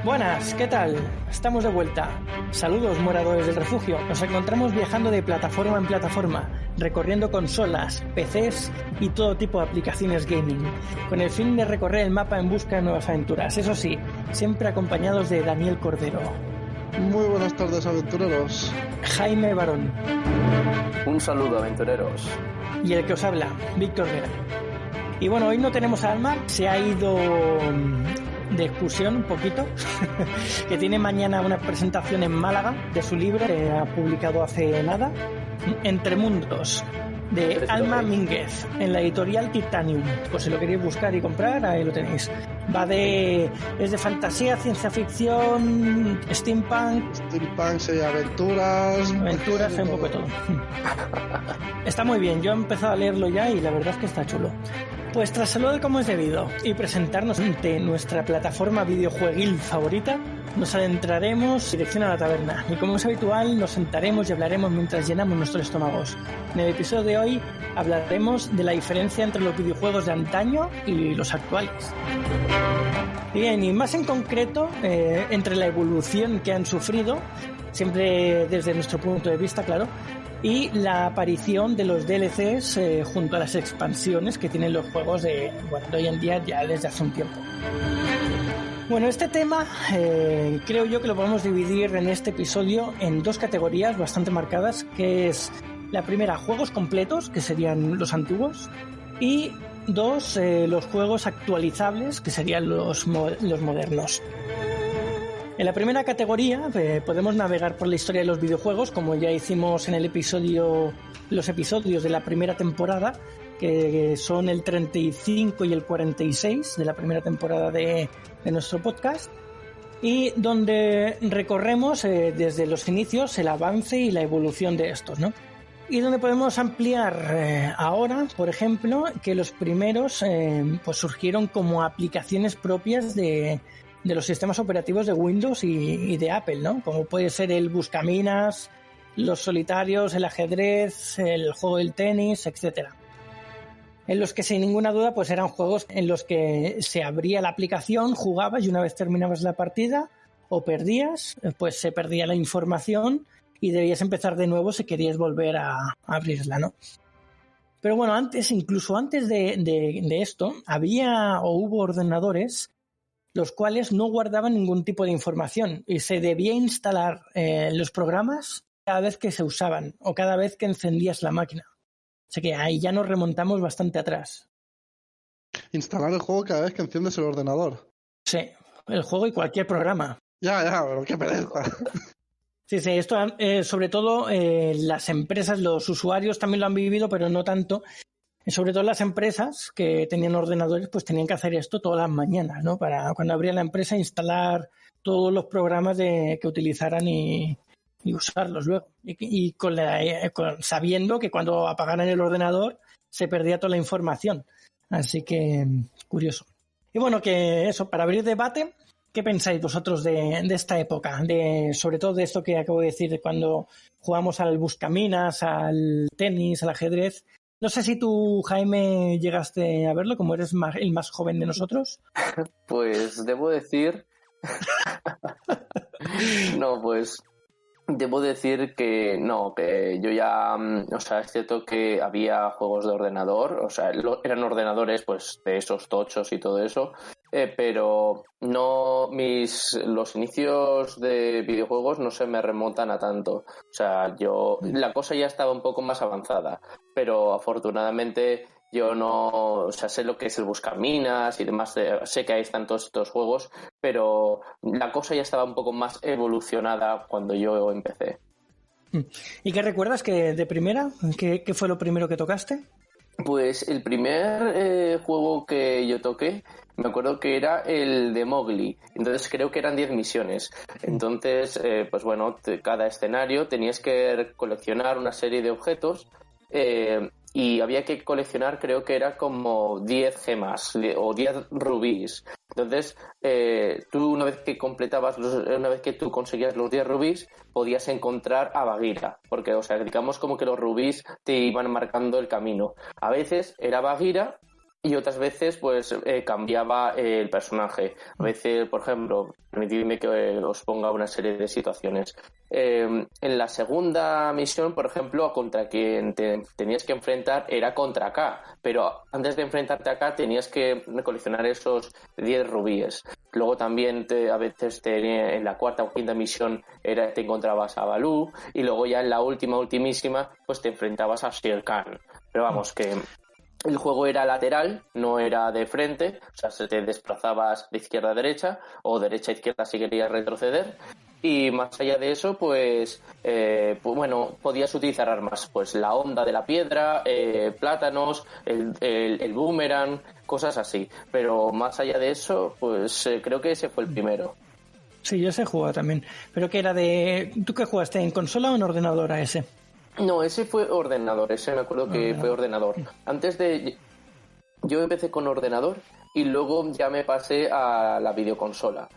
Buenas, ¿qué tal? Estamos de vuelta. Saludos, moradores del refugio. Nos encontramos viajando de plataforma en plataforma, recorriendo consolas, PCs y todo tipo de aplicaciones gaming, con el fin de recorrer el mapa en busca de nuevas aventuras. Eso sí, siempre acompañados de Daniel Cordero. Muy buenas tardes, aventureros. Jaime Barón. Un saludo, aventureros. Y el que os habla, Víctor Vera. Y bueno, hoy no tenemos a Alma, se ha ido de excursión un poquito, que tiene mañana una presentación en Málaga de su libro que ha publicado hace nada, Entre Mundos, de Alma Mínguez, en la editorial Titanium. Pues si lo queréis buscar y comprar, ahí lo tenéis. Es de fantasía, ciencia ficción, steampunk, y aventuras, un poco de todo. Está muy bien, yo he empezado a leerlo ya y la verdad es que está chulo. Pues tras saludar como es debido y presentarnos ante nuestra plataforma videojueguil favorita, nos adentraremos dirección a la taberna y, como es habitual, nos sentaremos y hablaremos mientras llenamos nuestros estómagos. En el episodio de hoy hablaremos de la diferencia entre los videojuegos de antaño y los actuales. Bien, y más en concreto, entre la evolución que han sufrido, siempre desde nuestro punto de vista, claro, y la aparición de los DLCs junto a las expansiones que tienen los juegos de hoy en día, ya desde hace un tiempo. Bueno, este tema creo yo que lo podemos dividir en este episodio en dos categorías bastante marcadas, que es la primera, juegos completos, que serían los antiguos, y dos, los juegos actualizables, que serían los modernos. En la primera categoría podemos navegar por la historia de los videojuegos, como ya hicimos en los episodios de la primera temporada, que son el 35 y el 46 de la primera temporada de nuestro podcast, y donde recorremos desde los inicios el avance y la evolución de estos, ¿no? Y donde podemos ampliar ahora, por ejemplo, que los primeros pues surgieron como aplicaciones propias de los sistemas operativos de Windows y de Apple, ¿no? Como puede ser el Buscaminas, los solitarios, el ajedrez, el juego del tenis, etcétera. En los que sin ninguna duda pues eran juegos en los que se abría la aplicación, jugabas y una vez terminabas la partida o perdías, pues se perdía la información y debías empezar de nuevo si querías volver a abrirla, ¿no? Pero bueno, incluso antes de esto, había o hubo ordenadores los cuales no guardaban ningún tipo de información y se debía instalar los programas cada vez que se usaban o cada vez que encendías la máquina. O sea que ahí ya nos remontamos bastante atrás. Instalar el juego cada vez que enciendes el ordenador. Sí, el juego y cualquier programa. Ya, pero qué pereza. Sí, esto sobre todo las empresas, los usuarios también lo han vivido, pero no tanto. Sobre todo las empresas que tenían ordenadores, pues tenían que hacer esto todas las mañanas, ¿no? Para cuando abría la empresa instalar todos los programas que utilizaran y usarlos luego. Y sabiendo que cuando apagaran el ordenador se perdía toda la información. Así que curioso. Y bueno, que eso, para abrir debate, ¿qué pensáis vosotros de esta época? Sobre todo de esto que acabo de decir, de cuando jugamos al Buscaminas, al tenis, al ajedrez. No sé si tú, Jaime, llegaste a verlo, como eres el más joven de nosotros. Pues debo decir... Debo decir que no, que yo ya... O sea, es cierto que había juegos de ordenador, o sea, eran ordenadores pues de esos tochos y todo eso, pero no los inicios de videojuegos no se me remontan a tanto. O sea, la cosa ya estaba un poco más avanzada, pero afortunadamente yo no, o sea, sé lo que es el Buscaminas y demás, sé que ahí están todos estos juegos, pero la cosa ya estaba un poco más evolucionada cuando yo empecé. ¿Y qué recuerdas que de primera? ¿Qué fue lo primero que tocaste? Pues el primer juego que yo toqué, me acuerdo que era el de Mowgli. Entonces creo que eran 10 misiones. Entonces, pues bueno, cada escenario tenías que coleccionar una serie de objetos y había que coleccionar, creo que era como 10 gemas o 10 rubíes. Entonces, tú una vez que tú conseguías los 10 rubíes, podías encontrar a Bagheera, porque, o sea, digamos como que los rubíes te iban marcando el camino. A veces era Bagheera y otras veces pues cambiaba el personaje. A veces, por ejemplo, permitidme que os ponga una serie de situaciones. En la segunda misión, por ejemplo, contra quien te tenías que enfrentar era contra K, pero antes de enfrentarte a K tenías que coleccionar esos 10 rubíes. Luego también a veces en la cuarta o quinta misión te encontrabas a Baloo, y luego ya en la ultimísima pues te enfrentabas a Shere Khan. Pero vamos, que el juego era lateral, no era de frente, o sea, se te desplazabas de izquierda a derecha o derecha a izquierda si querías retroceder. Y más allá de eso, pues bueno, podías utilizar armas, pues la onda de la piedra, plátanos, el boomerang, cosas así. Pero más allá de eso, pues creo que ese fue el primero. Sí, yo sé jugar también. Pero que era de... ¿Tú qué jugaste? ¿En consola o en ordenador a ese? No, ese fue ordenador, ese me acuerdo que fue ordenador. Yo empecé con ordenador y luego ya me pasé a la videoconsola.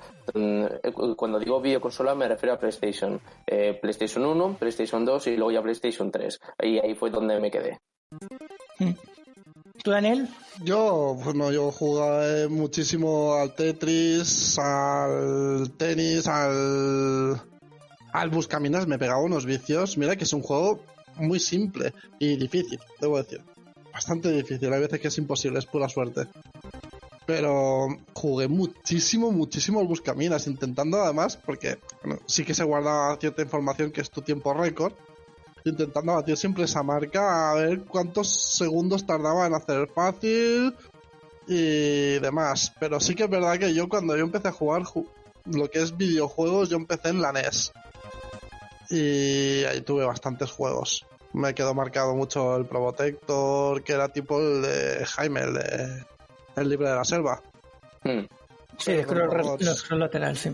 Cuando digo videoconsola me refiero a PlayStation. PlayStation 1, PlayStation 2 y luego ya PlayStation 3. Y ahí fue donde me quedé. ¿Tú, Daniel? Yo jugué muchísimo al Tetris, al tenis, al Buscaminas, me pegaba unos vicios. Mira que es un juego muy simple y difícil, debo decir. Bastante difícil, hay veces que es imposible, es pura suerte. Pero jugué muchísimo al Buscaminas, intentando además, porque sí que se guarda cierta información que es tu tiempo récord, intentando batir siempre esa marca, a ver cuántos segundos tardaba en hacer fácil y demás. Pero sí que es verdad que cuando yo empecé a jugar lo que es videojuegos, yo empecé en la NES. Y ahí tuve bastantes juegos. Me quedó marcado mucho el Probotector, que era tipo el de Jaime, el Libre de la Selva. Sí, de scroll lateral, sí.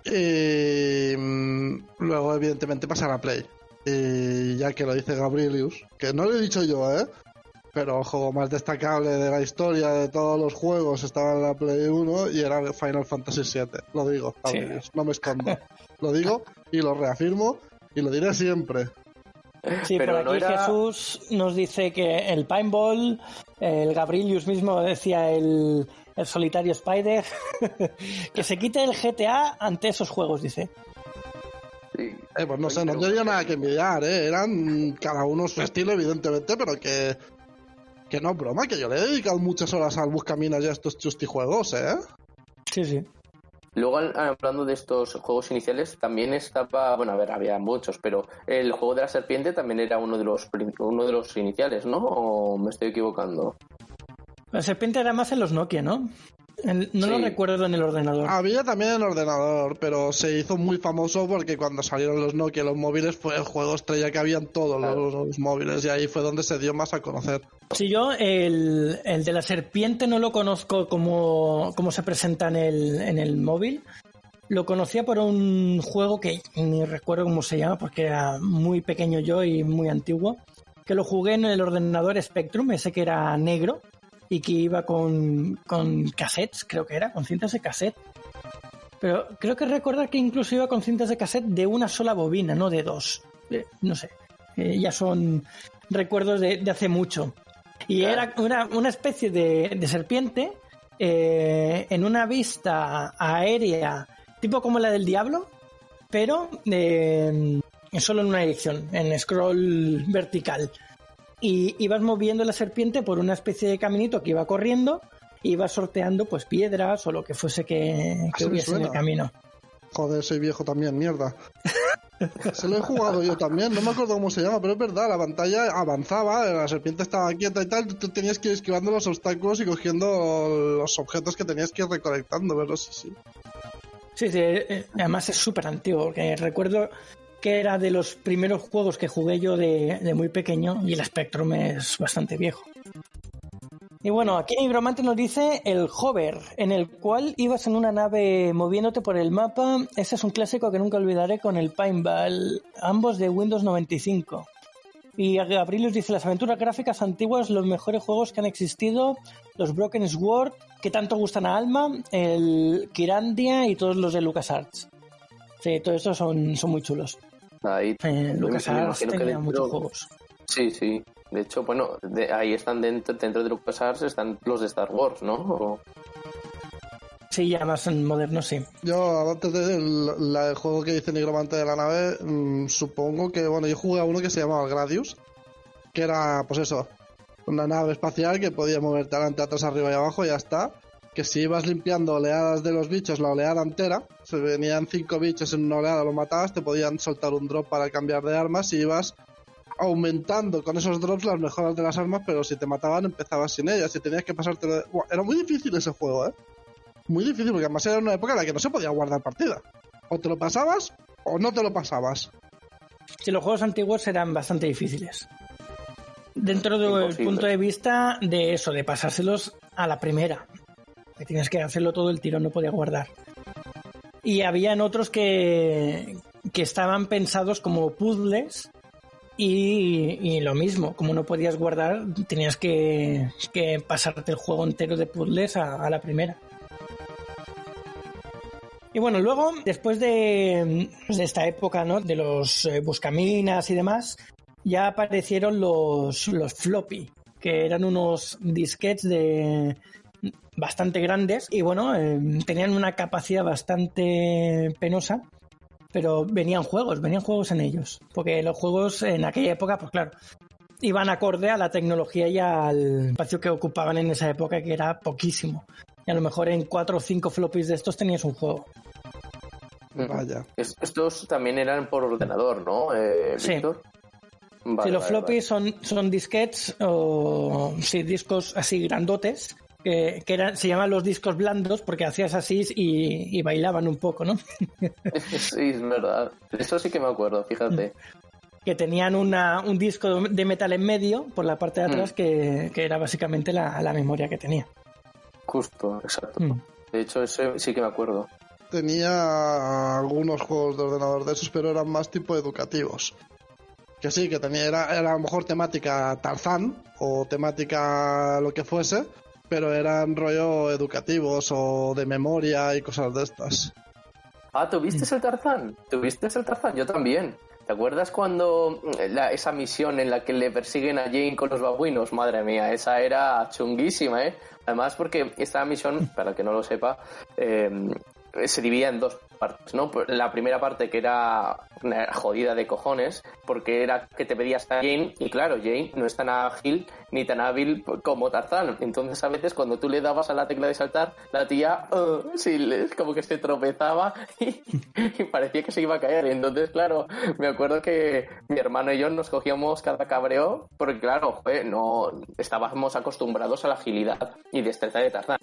Y luego, evidentemente, pasar a Play. Y ya que lo dice Gabrielius, que no lo he dicho yo, pero el juego más destacable de la historia de todos los juegos estaba en la Play 1 y era Final Fantasy VII. Lo digo, Gabrielius, sí. No me escondo. Lo digo y lo reafirmo y lo diré siempre. Sí, pero por aquí Jesús nos dice que el Pinball, el Gabrielius mismo decía el solitario Spider, que se quite el GTA ante esos juegos, dice. Sí. Pues no sé, no tenía nada que envidiar, eran cada uno su estilo, evidentemente, pero que no es broma, que yo le he dedicado muchas horas al Buscaminas y a estos chustijuegos, Sí, sí. Luego, hablando de estos juegos iniciales, también estaba, bueno, a ver, había muchos, pero el juego de la serpiente también era uno de los iniciales, ¿no? ¿O me estoy equivocando? La serpiente era más en los Nokia, ¿no? No lo recuerdo en el ordenador. Había también en el ordenador, pero se hizo muy famoso porque cuando salieron los Nokia, los móviles, fue el juego estrella que había en todos los móviles, y ahí fue donde se dio más a conocer. Sí, yo el de la serpiente no lo conozco como se presenta en el móvil. Lo conocía por un juego que ni recuerdo cómo se llama porque era muy pequeño yo y muy antiguo, que lo jugué en el ordenador Spectrum, ese que era negro y que iba con cassettes, creo que era, con cintas de cassette. Pero creo que recordar que incluso iba con cintas de cassette de una sola bobina, no de dos. No sé, ya son recuerdos de hace mucho. Y era una especie de serpiente en una vista aérea, tipo como la del Diablo, pero solo en una dirección, en scroll vertical. Y ibas moviendo la serpiente por una especie de caminito que iba corriendo y ibas sorteando pues piedras o lo que fuese que hubiese en el camino. Joder, soy viejo también, mierda. Se lo he jugado yo también, no me acuerdo cómo se llama, pero es verdad, la pantalla avanzaba, la serpiente estaba quieta y tal, tú tenías que ir esquivando los obstáculos y cogiendo los objetos que tenías que ir recolectando, pero sí. Sí, además es súper antiguo, porque recuerdo que era de los primeros juegos que jugué yo de muy pequeño y el Spectrum es bastante viejo. Y bueno, aquí Nigromante nos dice el Hover, en el cual ibas en una nave moviéndote por el mapa. Ese es un clásico que nunca olvidaré con el Pinball, ambos de Windows 95. Y Gabrielius dice las aventuras gráficas antiguas, los mejores juegos que han existido, los Broken Sword, que tanto gustan a Alma, el Kirandia y todos los de LucasArts. Sí, todos estos son muy chulos. Ahí, LucasArts tenía muchos juegos. Sí. De hecho, bueno, ahí están dentro de LucasArts están los de Star Wars, ¿no? Sí, ya más modernos, sí. Yo, antes del juego que dice Nigromante de la nave, supongo que, bueno, yo jugué a uno que se llamaba Gradius, que era, pues eso, una nave espacial que podía moverte adelante, atrás, arriba y abajo, y ya está. Que si ibas limpiando oleadas de los bichos, la oleada entera, se venían 5 bichos en una oleada, los matabas, te podían soltar un drop para cambiar de armas, y ibas aumentando con esos drops las mejoras de las armas, pero si te mataban empezabas sin ellas, y tenías que pasarte... Era muy difícil ese juego, ¿eh? Muy difícil, porque además era una época en la que no se podía guardar partida. O te lo pasabas, o no te lo pasabas. Sí, los juegos antiguos eran bastante difíciles. Dentro del punto de vista de eso, de pasárselos a la primera. Que tienes que hacerlo todo el tiro, no podía guardar. Y habían otros que estaban pensados como puzzles y lo mismo, como no podías guardar, tenías que pasarte el juego entero de puzzles a la primera. Y bueno, luego, después de esta época, ¿no?, de los buscaminas y demás, ya aparecieron los floppy, que eran unos disquetes bastante grandes y bueno, tenían una capacidad bastante penosa, pero venían juegos en ellos, porque los juegos en aquella época, pues claro, iban acorde a la tecnología y al espacio que ocupaban en esa época, que era poquísimo. Y a lo mejor en 4 o 5 floppies de estos tenías un juego. Vaya. Estos también eran por ordenador, ¿no, Víctor? Sí. Sí, los floppies son disquetes o sí, discos así grandotes que se llaman los discos blandos porque hacías así y bailaban un poco, ¿no? Sí, es verdad. Eso sí que me acuerdo, fíjate. Que tenían un disco de metal en medio por la parte de atrás que era básicamente la memoria que tenía. Justo, exacto. De hecho, ese sí que me acuerdo. Tenía algunos juegos de ordenador de esos, pero eran más tipo educativos. Que sí, que era a lo mejor temática Tarzán o temática lo que fuese, pero eran rollo educativos o de memoria y cosas de estas. Ah, ¿tuviste el Tarzán? ¿Tuviste el Tarzán? Yo también. ¿Te acuerdas cuando esa misión en la que le persiguen a Jane con los babuinos? Madre mía, esa era chunguísima, ¿eh? Además porque esta misión, para el que no lo sepa, se dividía en 2 partes, ¿no? La primera parte que era una jodida de cojones, porque era que te pedías a Jane, y claro, Jane no es tan ágil ni tan hábil como Tarzán. Entonces a veces cuando tú le dabas a la tecla de saltar, la tía como que se tropezaba y parecía que se iba a caer. Y entonces, claro, me acuerdo que mi hermano y yo nos cogíamos cada cabreo, porque claro, no estábamos acostumbrados a la agilidad y destreza de Tarzán.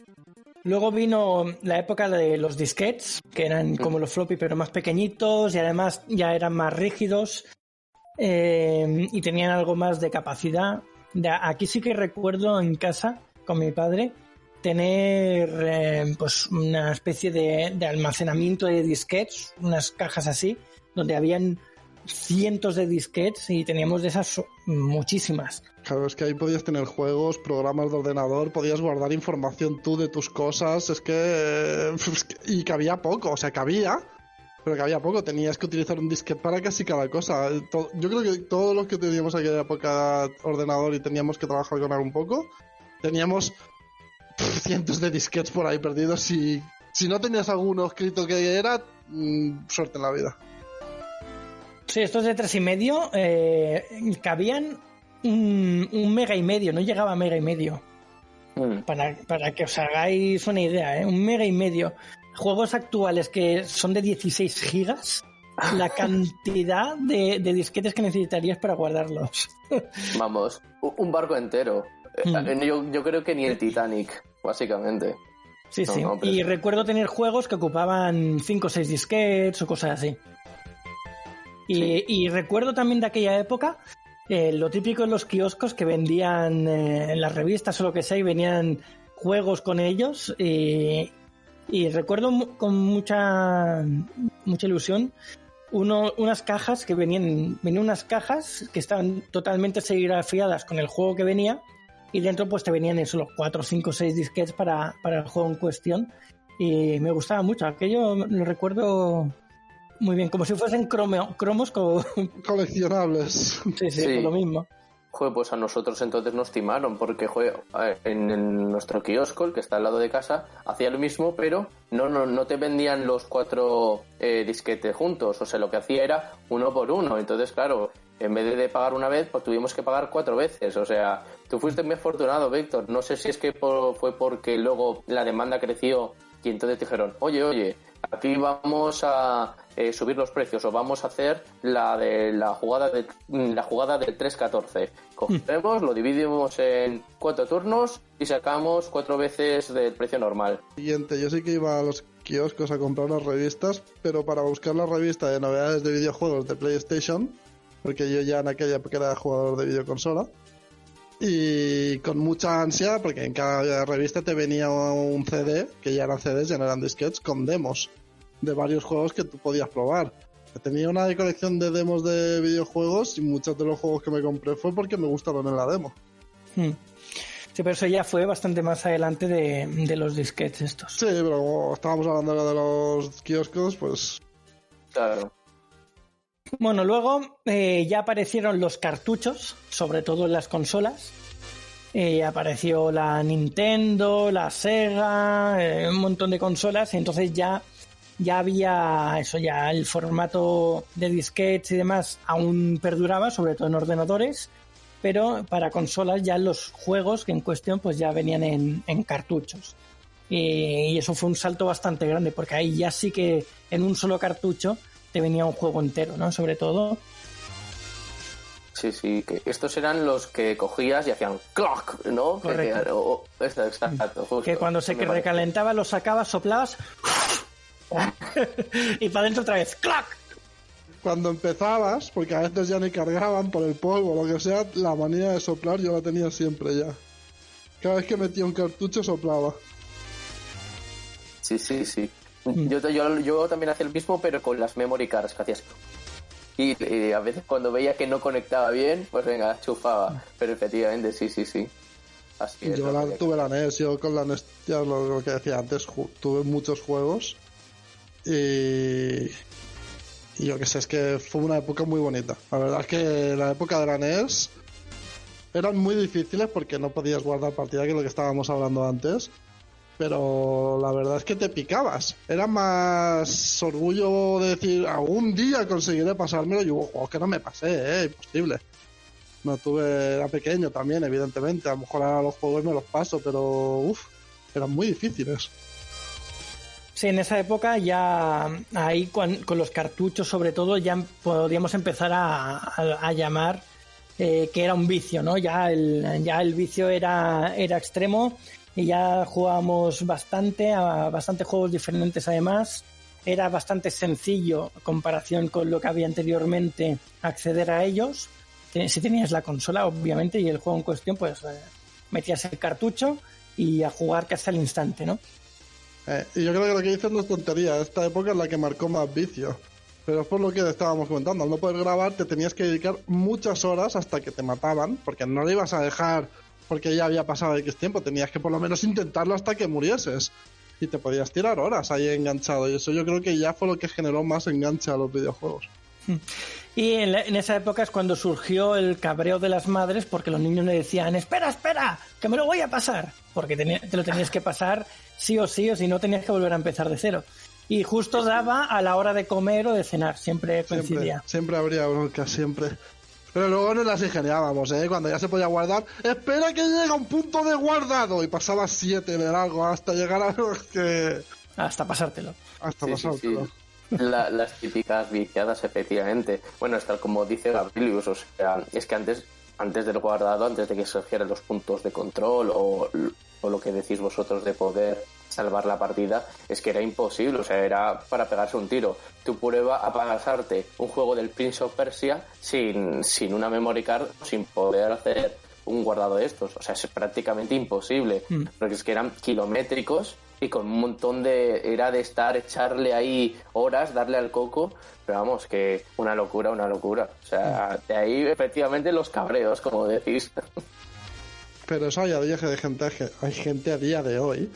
Luego vino la época de los disquetes, que eran como los floppy pero más pequeñitos y además ya eran más rígidos y tenían algo más de capacidad. Aquí sí que recuerdo en casa con mi padre tener pues una especie de almacenamiento de disquetes, unas cajas así, donde habían cientos de disquetes y teníamos de esas muchísimas. Claro, es que ahí podías tener juegos, programas de ordenador, podías guardar información tú de tus cosas, y que había poco, o sea, que había poco, tenías que utilizar un disquete para casi cada cosa. Yo creo que todos los que teníamos en aquella época ordenador y teníamos que trabajar con él un poco, teníamos cientos de disquetes por ahí perdidos y si no tenías alguno escrito que era, suerte en la vida. Sí, estos de 3,5 cabían un mega y medio, no llegaba a mega y medio. Para que os hagáis una idea, ¿eh? Un mega y medio. Juegos actuales que son de 16 gigas, la cantidad de disquetes que necesitarías para guardarlos. Vamos, un barco entero. Yo creo que ni el Titanic, básicamente. Sí. Y recuerdo tener juegos que ocupaban 5 o 6 disquetes o cosas así. Y recuerdo también de aquella época lo típico en los kioscos que vendían en las revistas o lo que sea y venían juegos con ellos y recuerdo con mucha ilusión unas cajas que venían unas cajas que estaban totalmente serigrafiadas con el juego que venía y dentro pues te venían solo 4, 5, 6 disquetes para el juego en cuestión y me gustaba mucho. Aquello lo recuerdo muy bien, como si fuesen cromos coleccionables. Sí, lo mismo. Joder, pues a nosotros entonces nos timaron, porque joder, en nuestro kiosco, el que está al lado de casa, hacía lo mismo, pero no te vendían los 4 disquetes juntos, o sea, lo que hacía era uno por uno. Entonces, claro, en vez de pagar una vez, pues tuvimos que pagar 4 veces. O sea, tú fuiste muy afortunado, Víctor. No sé si es que fue porque luego la demanda creció y entonces dijeron, oye, aquí vamos a subir los precios, o vamos a hacer la jugada del 3-14. Cogemos, lo dividimos en 4 turnos y sacamos 4 veces del precio normal. Siguiente, yo sí que iba a los kioscos a comprar unas revistas, pero para buscar la revista de novedades de videojuegos de PlayStation, porque yo ya en aquella época era jugador de videoconsola, y con mucha ansia, porque en cada revista te venía un CD, que ya eran CDs, ya no eran disquetes, con demos de varios juegos que tú podías probar. Tenía una colección de demos de videojuegos y muchos de los juegos que me compré fue porque me gustaron en la demo. Sí, pero eso ya fue bastante más adelante de los disquetes estos. Sí, pero como estábamos hablando de los kioscos, pues... Claro. Bueno, luego ya aparecieron los cartuchos, sobre todo en las consolas. Apareció la Nintendo, la Sega, un montón de consolas, y entonces ya había eso, ya el formato de disquetes y demás aún perduraba, sobre todo en ordenadores, pero para consolas ya los juegos que en cuestión pues ya venían en cartuchos. Y eso fue un salto bastante grande, porque ahí ya sí que en un solo cartucho te venía un juego entero, ¿no? Sobre todo. Sí, que estos eran los que cogías y hacían ¡clock!, ¿no? Correcto. Exacto, justo. Que cuando se recalentaba los sacabas, soplabas y para adentro otra vez ¡clock! Cuando empezabas, porque a veces ya ni cargaban por el polvo o lo que sea, la manía de soplar yo la tenía siempre ya. Cada vez que metía un cartucho soplaba. Sí. Yo también hacía el mismo, pero con las memory cards que hacías. Y a veces cuando veía que no conectaba bien, pues venga, chufaba. Pero efectivamente, sí. Así es. Yo tuve la NES, yo con la NES, ya lo que decía antes, tuve muchos juegos. Y yo que sé, es que fue una época muy bonita. La verdad es que la época de la NES eran muy difíciles porque no podías guardar partida, que es lo que estábamos hablando antes. Pero la verdad es que te picabas. Era más orgullo de decir, algún día conseguiré pasármelo. Y hubo juegos que no me pasé, imposible. No tuve, era pequeño también, evidentemente. A lo mejor ahora los juegos me los paso, pero eran muy difíciles. Sí, en esa época ya ahí con los cartuchos sobre todo ya podíamos empezar a llamar que era un vicio, ¿no? Ya el vicio era extremo. Y ya jugábamos bastante, a bastantes juegos diferentes además. Era bastante sencillo en comparación con lo que había anteriormente acceder a ellos. Si tenías la consola, obviamente, y el juego en cuestión, pues metías el cartucho y a jugar casi al instante, ¿no? Y yo creo que lo que dices no es tontería. Esta época es la que marcó más vicio. Pero es por lo que estábamos comentando. Al no poder grabar, te tenías que dedicar muchas horas hasta que te mataban, porque no le ibas a dejar... porque ya había pasado X tiempo, tenías que por lo menos intentarlo hasta que murieses y te podías tirar horas ahí enganchado, y eso yo creo que ya fue lo que generó más enganche a los videojuegos. Y en esa época es cuando surgió el cabreo de las madres, porque los niños le decían espera, que me lo voy a pasar, porque te lo tenías que pasar sí o si no tenías que volver a empezar de cero, y justo daba a la hora de comer o de cenar, siempre coincidía. Siempre habría bronca, siempre. Pero luego nos las ingeniábamos, cuando ya se podía guardar. Espera que llegue a un punto de guardado. Y pasaba 7 de largo hasta llegar a los que... Hasta pasártelo. Sí. Las típicas viciadas, efectivamente. Bueno, es tal como dice Gabrielius, o sea, es que antes del guardado, antes de que surgieran los puntos de control o lo que decís vosotros de poder salvar la partida, es que era imposible, o sea, era para pegarse un tiro. Tú prueba a pasarte un juego del Prince of Persia sin una memory card, sin poder hacer un guardado de estos, o sea, es prácticamente imposible, porque es que eran kilométricos y con un montón era de echarle ahí horas, darle al coco, pero vamos, que una locura, o sea, de ahí efectivamente los cabreos, como decís. Pero eso hay gente a día de hoy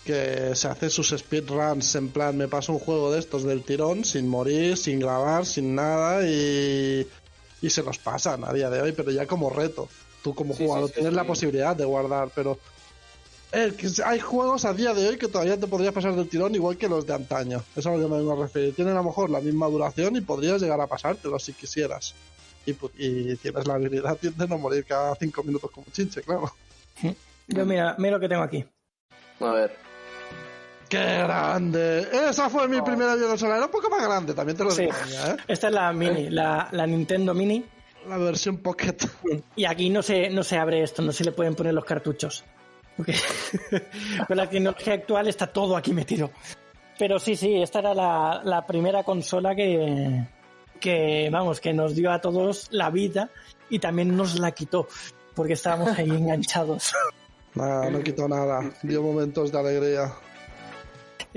que se hace sus speedruns en plan, me paso un juego de estos del tirón, sin morir, sin grabar, sin nada, y se los pasan a día de hoy, pero ya como reto. tú como jugador tienes la posibilidad de guardar, pero hay juegos a día de hoy que todavía te podrías pasar del tirón igual que los de antaño. Eso es a lo que me vengo a referir. Tienen a lo mejor la misma duración y podrías llegar a pasártelo si quisieras. Y tienes la habilidad de no morir cada 5 minutos como chinche, claro. Yo mira lo que tengo aquí. A ver. ¡Qué grande! Esa fue mi primera videoconsola. Era un poco más grande, también te lo digo. Esta es la Mini, la Nintendo Mini. La versión Pocket. Y aquí no se abre esto, no se le pueden poner los cartuchos. Porque con la tecnología actual está todo aquí metido. Pero sí, esta era la primera consola que nos dio a todos la vida y también nos la quitó, porque estábamos ahí enganchados. Nada, no quitó nada. Dio momentos de alegría.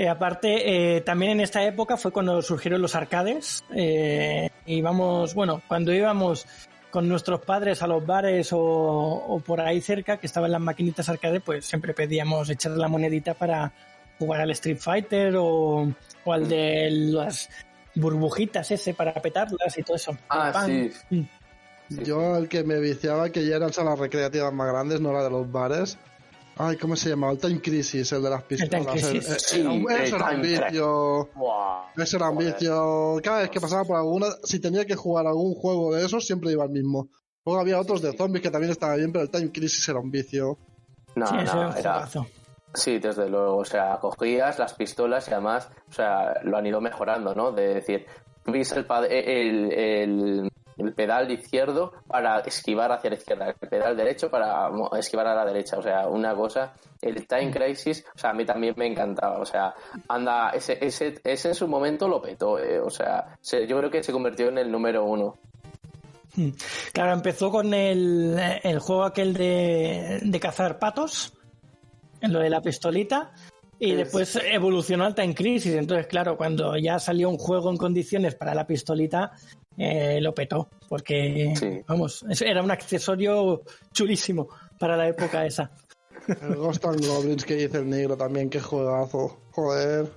Aparte, también en esta época fue cuando surgieron los arcades. Cuando íbamos con nuestros padres a los bares o por ahí cerca, que estaban las maquinitas arcade, pues siempre pedíamos echar la monedita para jugar al Street Fighter o al de las burbujitas para petarlas y todo eso. Sí. Yo el que me viciaba, que ya eran salas recreativas más grandes, no era de los bares. Ay, ¿cómo se llamaba? El Time Crisis, el de las pistolas. Eso era un vicio. Eso era un vicio. Cada vez que pasaba por alguna, si tenía que jugar algún juego de esos, siempre iba al mismo. Luego había otros de zombies que también estaban bien, pero el Time Crisis era un vicio. Era... Sí, desde luego. O sea, cogías las pistolas y además, o sea, lo han ido mejorando, ¿no? De decir, ves el pedal izquierdo para esquivar hacia la izquierda, el pedal derecho para esquivar a la derecha, o sea, una cosa. El Time Crisis, o sea, a mí también me encantaba, o sea, ese en su momento lo petó, o sea, yo creo que se convirtió en el número 1. Claro, empezó con el juego aquel de cazar patos, en lo de la pistolita, y después evolucionó al Time Crisis. Entonces, claro, cuando ya salió un juego en condiciones para la pistolita, lo petó, porque era un accesorio chulísimo para la época esa. El Ghost and Goblins que dice el negro también, qué juegazo, joder.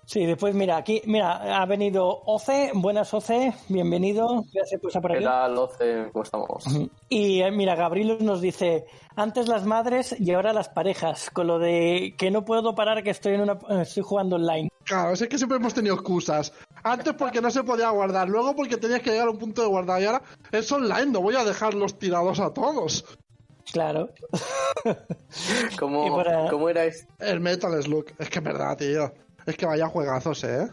Sí, después ha venido Oce. Buenas, Oce, bienvenido. Gracias por estar por aquí. ¿Qué tal, Oce? ¿Cómo estamos? Y Gabriel nos dice, antes las madres y ahora las parejas, con lo de que no puedo parar, que estoy jugando online. Claro, es que siempre hemos tenido excusas. Antes porque no se podía guardar, luego porque tenías que llegar a un punto de guardar, y ahora es online, no voy a dejarlos tirados a todos. Claro. ¿Cómo era esto? El Metal Slug, es que es verdad, tío. Es que vaya juegazos, ¿eh?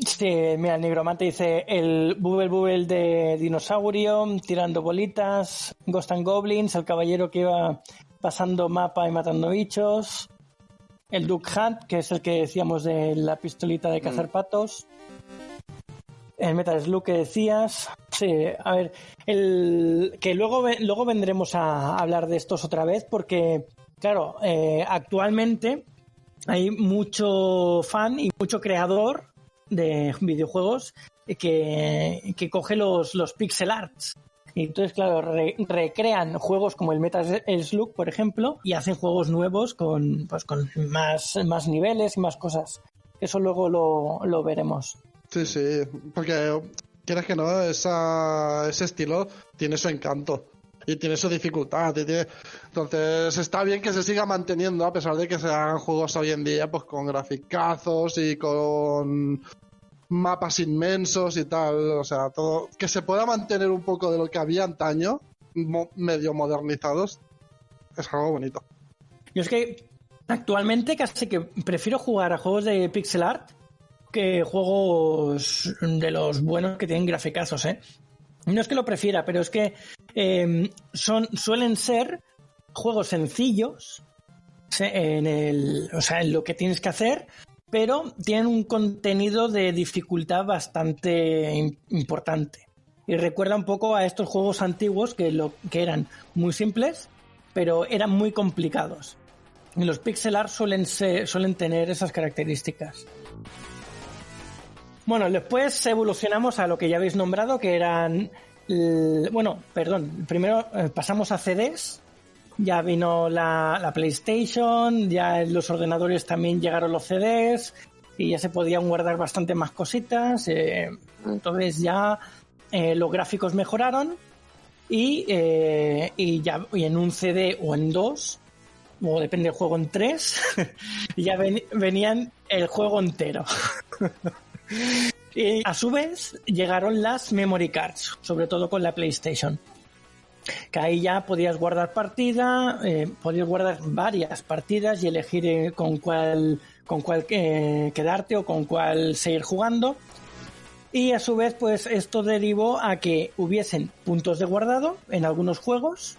Sí, mira, el Nigromante dice el Bubble de dinosaurio, tirando bolitas, Ghost and Goblins, el caballero que iba pasando mapa y matando bichos, el Duck Hunt, que es el que decíamos de la pistolita de cazar patos, el Metal Slug que decías. Sí, a ver, que luego vendremos a hablar de estos otra vez, porque, claro, actualmente hay mucho fan y mucho creador de videojuegos que coge los pixel arts. Y entonces, claro, recrean juegos como el Metal Slug, por ejemplo, y hacen juegos nuevos con más niveles y más cosas. Eso luego lo veremos. Sí, porque quieras que no, ese estilo tiene su encanto. Y tiene su dificultad. Entonces está bien que se siga manteniendo, a pesar de que se hagan juegos hoy en día pues con graficazos y con mapas inmensos y tal. O sea, todo que se pueda mantener un poco de lo que había antaño, medio modernizados, es algo bonito. Yo es que actualmente casi que prefiero jugar a juegos de pixel art que juegos de los buenos que tienen graficazos, ¿eh? No es que lo prefiera, pero es que suelen ser juegos sencillos en lo que tienes que hacer, pero tienen un contenido de dificultad bastante importante. Y recuerda un poco a estos juegos antiguos que eran muy simples, pero eran muy complicados. Y los pixel art suelen tener esas características. Bueno, después evolucionamos a lo que ya habéis nombrado, que eran... primero pasamos a CDs, ya vino la PlayStation, ya en los ordenadores también llegaron los CDs y ya se podían guardar bastante más cositas, entonces ya los gráficos mejoraron y en un CD o en 2, o depende del juego, en 3, ya venían el juego entero. Y a su vez llegaron las memory cards, sobre todo con la PlayStation, que ahí ya podías guardar partida, podías guardar varias partidas y elegir con cuál quedarte o con cuál seguir jugando. Y a su vez, pues esto derivó a que hubiesen puntos de guardado en algunos juegos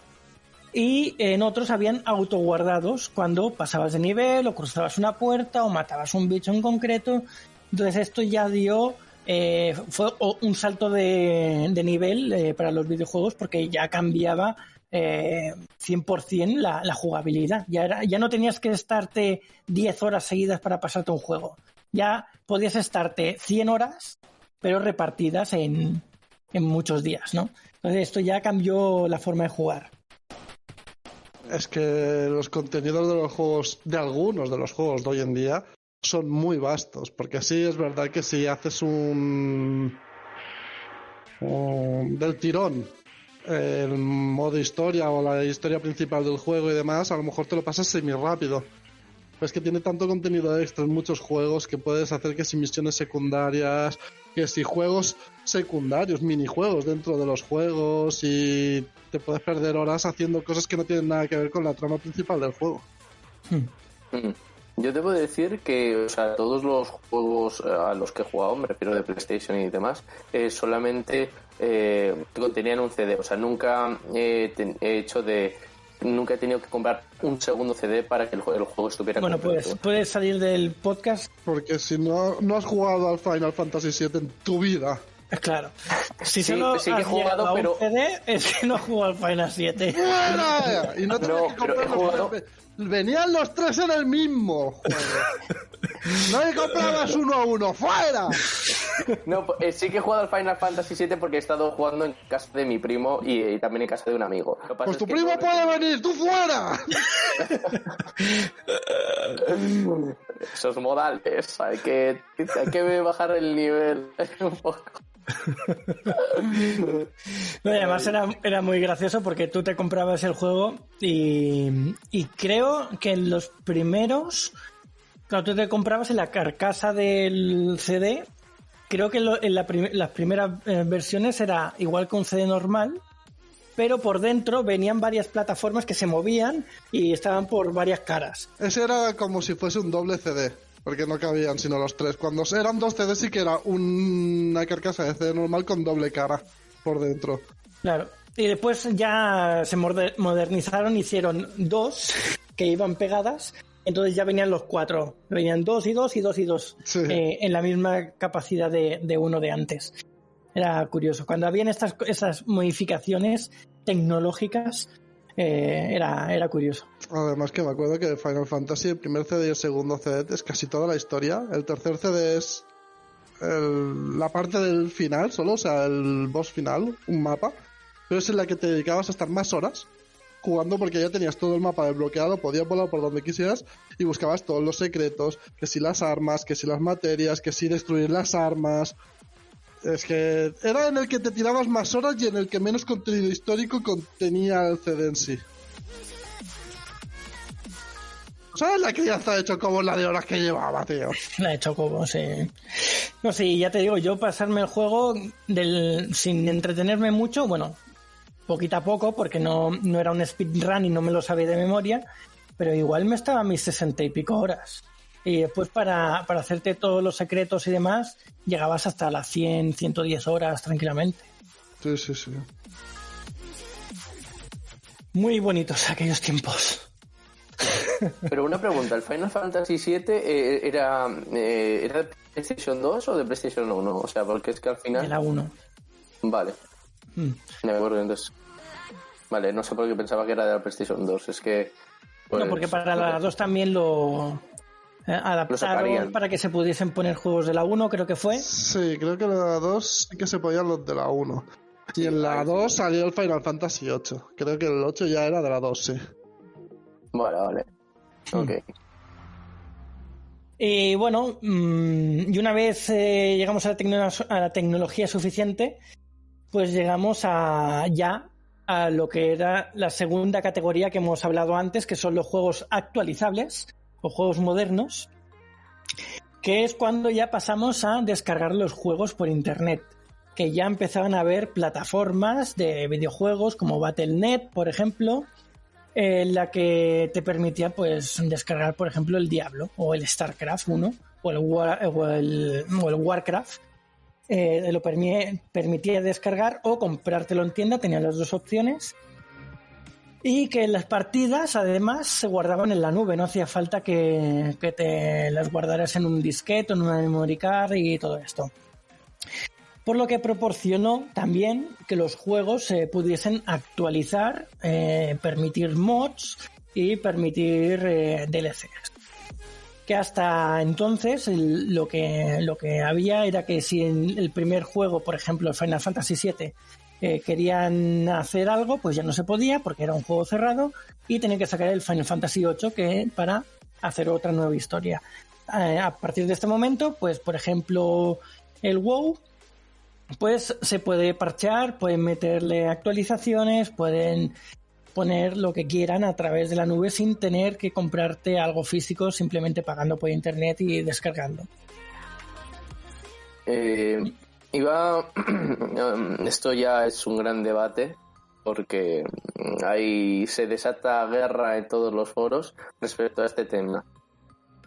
y en otros habían autoguardados cuando pasabas de nivel o cruzabas una puerta o matabas un bicho en concreto. Entonces esto ya fue un salto de nivel para los videojuegos, porque ya cambiaba 100% la jugabilidad. Ya no tenías que estarte 10 horas seguidas para pasarte un juego. Ya podías estarte 100 horas, pero repartidas en muchos días, ¿no? Entonces esto ya cambió la forma de jugar. Es que los contenidos de los juegos, de algunos de los juegos de hoy en día, son muy vastos, porque sí es verdad que si haces del tirón el modo historia o la historia principal del juego y demás, a lo mejor te lo pasas semi rápido. Pero es que tiene tanto contenido extra en muchos juegos que puedes hacer que si misiones secundarias, que si juegos secundarios, minijuegos dentro de los juegos, y te puedes perder horas haciendo cosas que no tienen nada que ver con la trama principal del juego. Yo debo decir que, o sea, todos los juegos a los que he jugado, me refiero de PlayStation y demás, solamente contenían un CD. O sea, nunca nunca he tenido que comprar un segundo CD para que el juego estuviera completo. Bueno, pues puedes salir del podcast. Porque si no has jugado al Final Fantasy VII en tu vida. Claro. Si solo sí que he jugado, pero un CD, es que no he jugado al Final 7. ¡Fuera! Y no tenías que comprar jugado... Venían los tres en el mismo juego. No le comprabas uno a uno. ¡Fuera! No, sí que he jugado al Final Fantasy VII porque he estado jugando en casa de mi primo y también en casa de un amigo. Pues tu primo puede venir, ¡tú fuera! Esos modales, hay que bajar el nivel un poco. No, y además era muy gracioso porque tú te comprabas el juego y creo que en los primeros, claro, tú te comprabas en la carcasa del CD. Creo que en las primeras versiones era igual que un CD normal, pero por dentro venían varias plataformas que se movían y estaban por varias caras. Ese era como si fuese un doble CD, porque no cabían sino los tres. Cuando eran dos CDs sí que era una carcasa de CD normal con doble cara por dentro. Claro. Y después ya se modernizaron, hicieron dos que iban pegadas. Entonces ya venían los cuatro. Venían 2 y 2 y 2 y 2. Sí. En la misma capacidad de uno de antes. Era curioso. Cuando habían esas modificaciones tecnológicas, era curioso. Además que me acuerdo que Final Fantasy, el primer CD y el segundo CD es casi toda la historia. El tercer CD es la parte del final solo, o sea, el boss final, un mapa. Pero es en la que te dedicabas a estar más horas jugando, porque ya tenías todo el mapa desbloqueado, podías volar por donde quisieras y buscabas todos los secretos, que si las armas, que si las materias, que si destruir las armas. Es que era en el que te tirabas más horas y en el que menos contenido histórico contenía el CD en sí. ¿Sabes la crianza de Chocobo, la de horas que llevaba, tío? La de Chocobo, sí. No, sí, ya te digo, yo pasarme el juego sin entretenerme mucho, bueno, poquito a poco, porque no era un speedrun y no me lo sabía de memoria, pero igual me estaba a mis 60 y pico horas. Y después para hacerte todos los secretos y demás, llegabas hasta las 100, 110 horas tranquilamente. Sí, sí, sí. Muy bonitos aquellos tiempos. Pero una pregunta, ¿el Final Fantasy VII era de PlayStation 2 o de PlayStation 1? O sea, porque es que al final... De la 1. Vale. Me acuerdo, entonces... Vale, no sé por qué pensaba que era de la PlayStation 2. Es que... Pues, no, porque para la 2 también lo adaptaron para que se pudiesen poner juegos de la 1, creo que fue. Sí, creo que en la 2 sí que se podían los de la 1. Y en la 2 salió el Final Fantasy 8. Creo que el 8 ya era de la 2, sí. Vale. Ok. Y bueno, y una vez llegamos a la tecnología suficiente, pues llegamos a ya a lo que era la segunda categoría que hemos hablado antes, que son los juegos actualizables o juegos modernos, que es cuando ya pasamos a descargar los juegos por internet, que ya empezaban a haber plataformas de videojuegos como Battle.net, por ejemplo, en la que te permitía pues descargar, por ejemplo, el Diablo o el StarCraft 1 o el Warcraft. Lo permitía descargar o comprártelo en tienda, tenía las dos opciones. Y que las partidas además se guardaban en la nube, no hacía falta que te las guardaras en un disquete o en una memory card y todo esto. Por lo que proporcionó también que los juegos se pudiesen actualizar, permitir mods y permitir DLCs. Que hasta entonces lo que había era que si en el primer juego, por ejemplo, Final Fantasy VII, querían hacer algo, pues ya no se podía porque era un juego cerrado y tenían que sacar el Final Fantasy VIII para hacer otra nueva historia. A partir de este momento, pues por ejemplo, el WoW, pues se puede parchear, pueden meterle actualizaciones, pueden poner lo que quieran a través de la nube sin tener que comprarte algo físico, simplemente pagando por internet y descargando. Esto ya es un gran debate porque ahí se desata guerra en todos los foros respecto a este tema.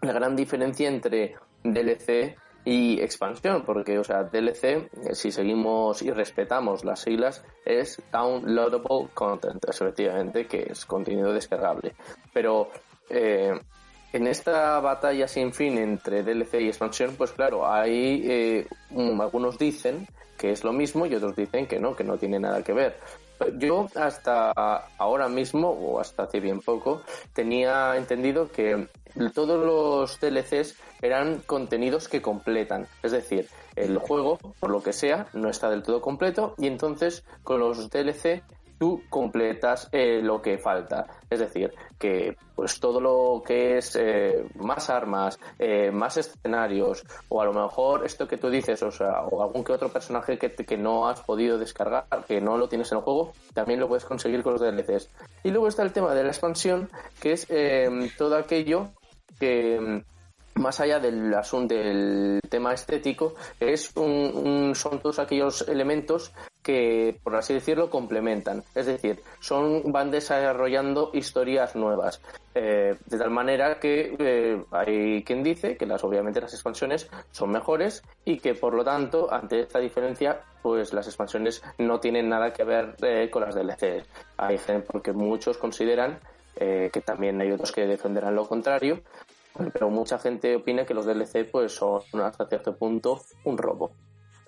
La gran diferencia entre DLC y expansión, porque, o sea, DLC, si seguimos y respetamos las siglas, es Downloadable Content, efectivamente, que es contenido descargable. Pero en esta batalla sin fin entre DLC y expansión, pues claro, hay algunos dicen que es lo mismo y otros dicen que no tiene nada que ver. Yo hasta ahora mismo, o hasta hace bien poco, tenía entendido que todos los DLCs eran contenidos que completan. Es decir, el juego, por lo que sea, no está del todo completo y entonces con los DLC tú completas lo que falta. Es decir, que pues todo lo que es más armas, más escenarios, o a lo mejor esto que tú dices, o sea, o algún que otro personaje que no has podido descargar, que no lo tienes en el juego, también lo puedes conseguir con los DLCs. Y luego está el tema de la expansión, que es todo aquello que más allá del asunto del tema estético, son todos aquellos elementos que, por así decirlo, complementan. Es decir, van desarrollando historias nuevas. De tal manera que hay quien dice que obviamente las expansiones son mejores y que, por lo tanto, ante esta diferencia, pues las expansiones no tienen nada que ver con las DLCs. Hay gente, porque muchos consideran que también hay otros que defenderán lo contrario, pero mucha gente opina que los DLC pues son hasta cierto punto un robo.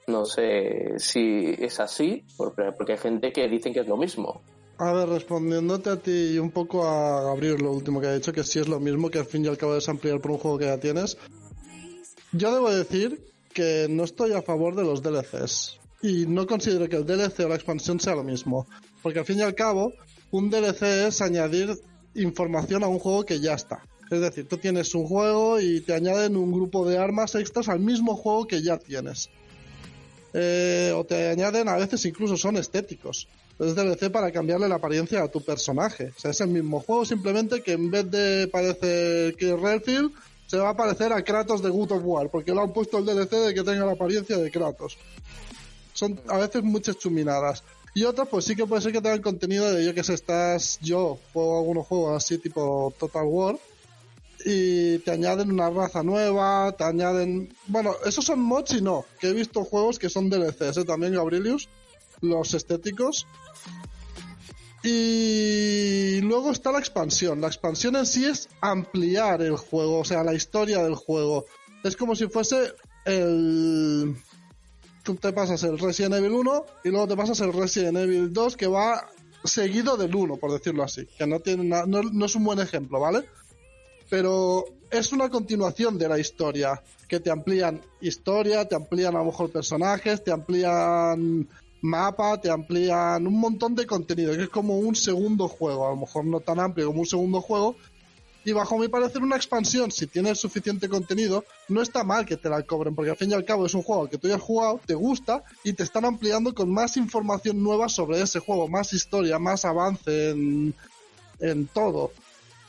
No sé si es así, porque hay gente que dicen que es lo mismo. A ver, respondiéndote a ti y un poco a Gabriel, lo último que ha dicho, que sí es lo mismo, que al fin y al cabo es ampliar por un juego que ya tienes. Yo debo decir que no estoy a favor de los DLCs y no considero que el DLC o la expansión sea lo mismo, porque al fin y al cabo un DLC es añadir información a un juego que ya está. Es decir, tú tienes un juego y te añaden un grupo de armas extras al mismo juego que ya tienes. O te añaden, a veces incluso son estéticos. Es DLC para cambiarle la apariencia a tu personaje. O sea, es el mismo juego, simplemente que en vez de parecer que Redfield, se va a parecer a Kratos de God of War, porque le han puesto el DLC de que tenga la apariencia de Kratos. Son a veces muchas chuminadas. Y otras, pues sí que puede ser que tengan contenido de, yo juego algunos juegos así tipo Total War, y te añaden una raza nueva, te añaden... Bueno, esos son mods y no, que he visto juegos que son DLCs, también, Gabrielius, los estéticos. Y luego está la expansión. La expansión en sí es ampliar el juego, o sea, la historia del juego. Es como si fuese tú te pasas el Resident Evil 1 y luego te pasas el Resident Evil 2, que va seguido del 1, por decirlo así, que no tiene no es un buen ejemplo, ¿vale? Pero es una continuación de la historia, que te amplían historia, te amplían a lo mejor personajes, te amplían mapa, te amplían un montón de contenido, que es como un segundo juego, a lo mejor no tan amplio como un segundo juego, Y bajo mi parecer una expansión, si tiene suficiente contenido, no está mal que te la cobren, porque al fin y al cabo es un juego que tú ya has jugado, te gusta, y te están ampliando con más información nueva sobre ese juego, más historia, más avance en todo.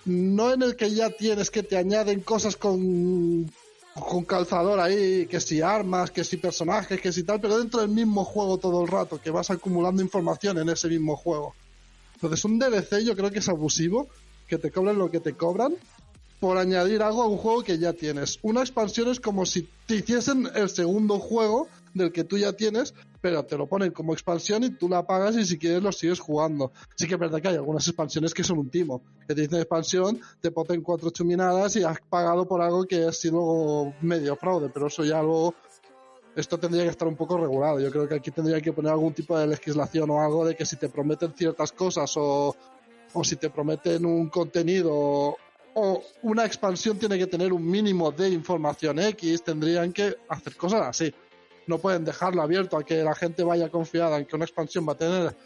No en el que ya tienes que te añaden cosas con calzador ahí, que si armas, que si personajes, que si tal, pero dentro del mismo juego todo el rato, que vas acumulando información en ese mismo juego. Entonces un DLC yo creo que es abusivo, que te cobren lo que te cobran por añadir algo a un juego que ya tienes. Una expansión es como si te hiciesen el segundo juego del que tú ya tienes, pero te lo ponen como expansión y tú la pagas y si quieres lo sigues jugando. Sí que es verdad que hay algunas expansiones que son un timo, que te dicen expansión, te ponen 4 chuminadas y has pagado por algo que es luego medio fraude, pero eso ya luego... Esto tendría que estar un poco regulado. Yo creo que aquí tendría que poner algún tipo de legislación o algo de que si te prometen ciertas cosas o si te prometen un contenido o una expansión tiene que tener un mínimo de información X, tendrían que hacer cosas así. No pueden dejarlo abierto a que la gente vaya confiada en que una expansión va a tener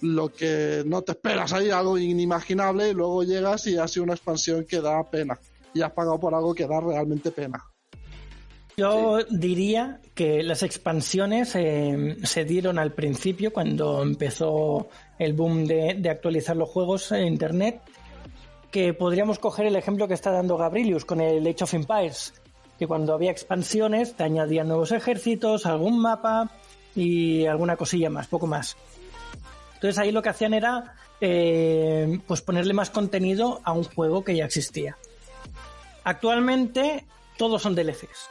lo que no te esperas ahí, algo inimaginable, y luego llegas y ha sido una expansión que da pena. Y has pagado por algo que da realmente pena. Yo diría que las expansiones se dieron al principio cuando empezó el boom de actualizar los juegos en Internet, que podríamos coger el ejemplo que está dando Gabrilius con el Age of Empires, que cuando había expansiones te añadían nuevos ejércitos, algún mapa y alguna cosilla más, poco más. Entonces ahí lo que hacían era pues ponerle más contenido a un juego que ya existía. Actualmente todos son DLCs.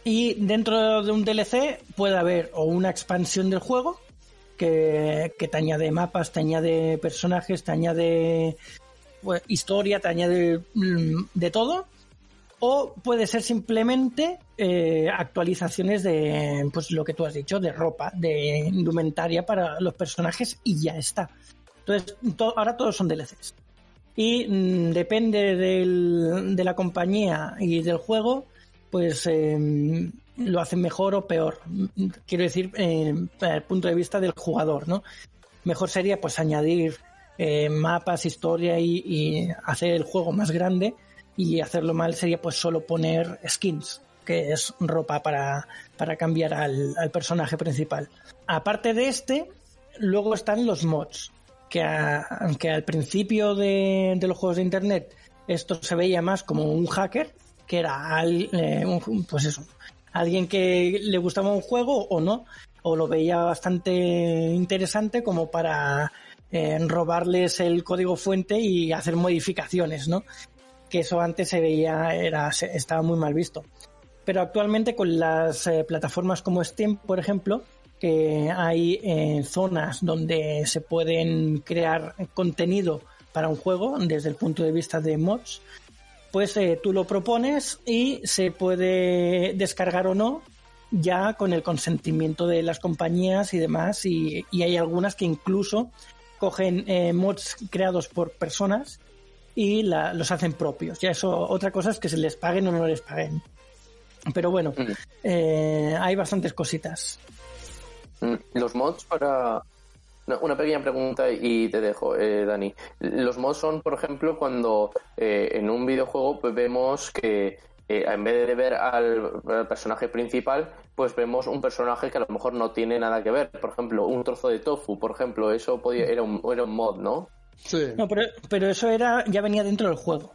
Y dentro de un DLC puede haber o una expansión del juego que te añade mapas, te añade personajes, te añade historia, te añade de todo, o puede ser simplemente actualizaciones de pues lo que tú has dicho, de ropa, de indumentaria para los personajes y ya está. Entonces ahora todos son DLCs. Y depende de la compañía y del juego, pues lo hacen mejor o peor. Quiero decir, desde el punto de vista del jugador, ¿no? Mejor sería pues añadir mapas, historia y hacer el juego más grande, y hacerlo mal sería pues solo poner skins, que es ropa para cambiar al personaje principal. Aparte de luego están los mods, que al principio de los juegos de internet esto se veía más como un hacker, que era pues eso, alguien que le gustaba un juego o no, o lo veía bastante interesante como para robarles el código fuente y hacer modificaciones, ¿no? Que eso antes se veía, estaba muy mal visto. Pero actualmente con las plataformas como Steam, por ejemplo, que hay zonas donde se pueden crear contenido para un juego desde el punto de vista de mods, pues tú lo propones y se puede descargar o no, ya con el consentimiento de las compañías y demás, y hay algunas que incluso cogen mods creados por personas y los hacen propios. Ya eso, otra cosa es que se les paguen o no les paguen. Pero bueno, hay bastantes cositas. Los mods para... Una pequeña pregunta y te dejo, Dani. Los mods son, por ejemplo, cuando en un videojuego pues vemos que en vez de ver al personaje principal, pues vemos un personaje que a lo mejor no tiene nada que ver. Por ejemplo, un trozo de tofu, por ejemplo, eso era un mod, ¿no? Sí. No, pero eso ya venía dentro del juego.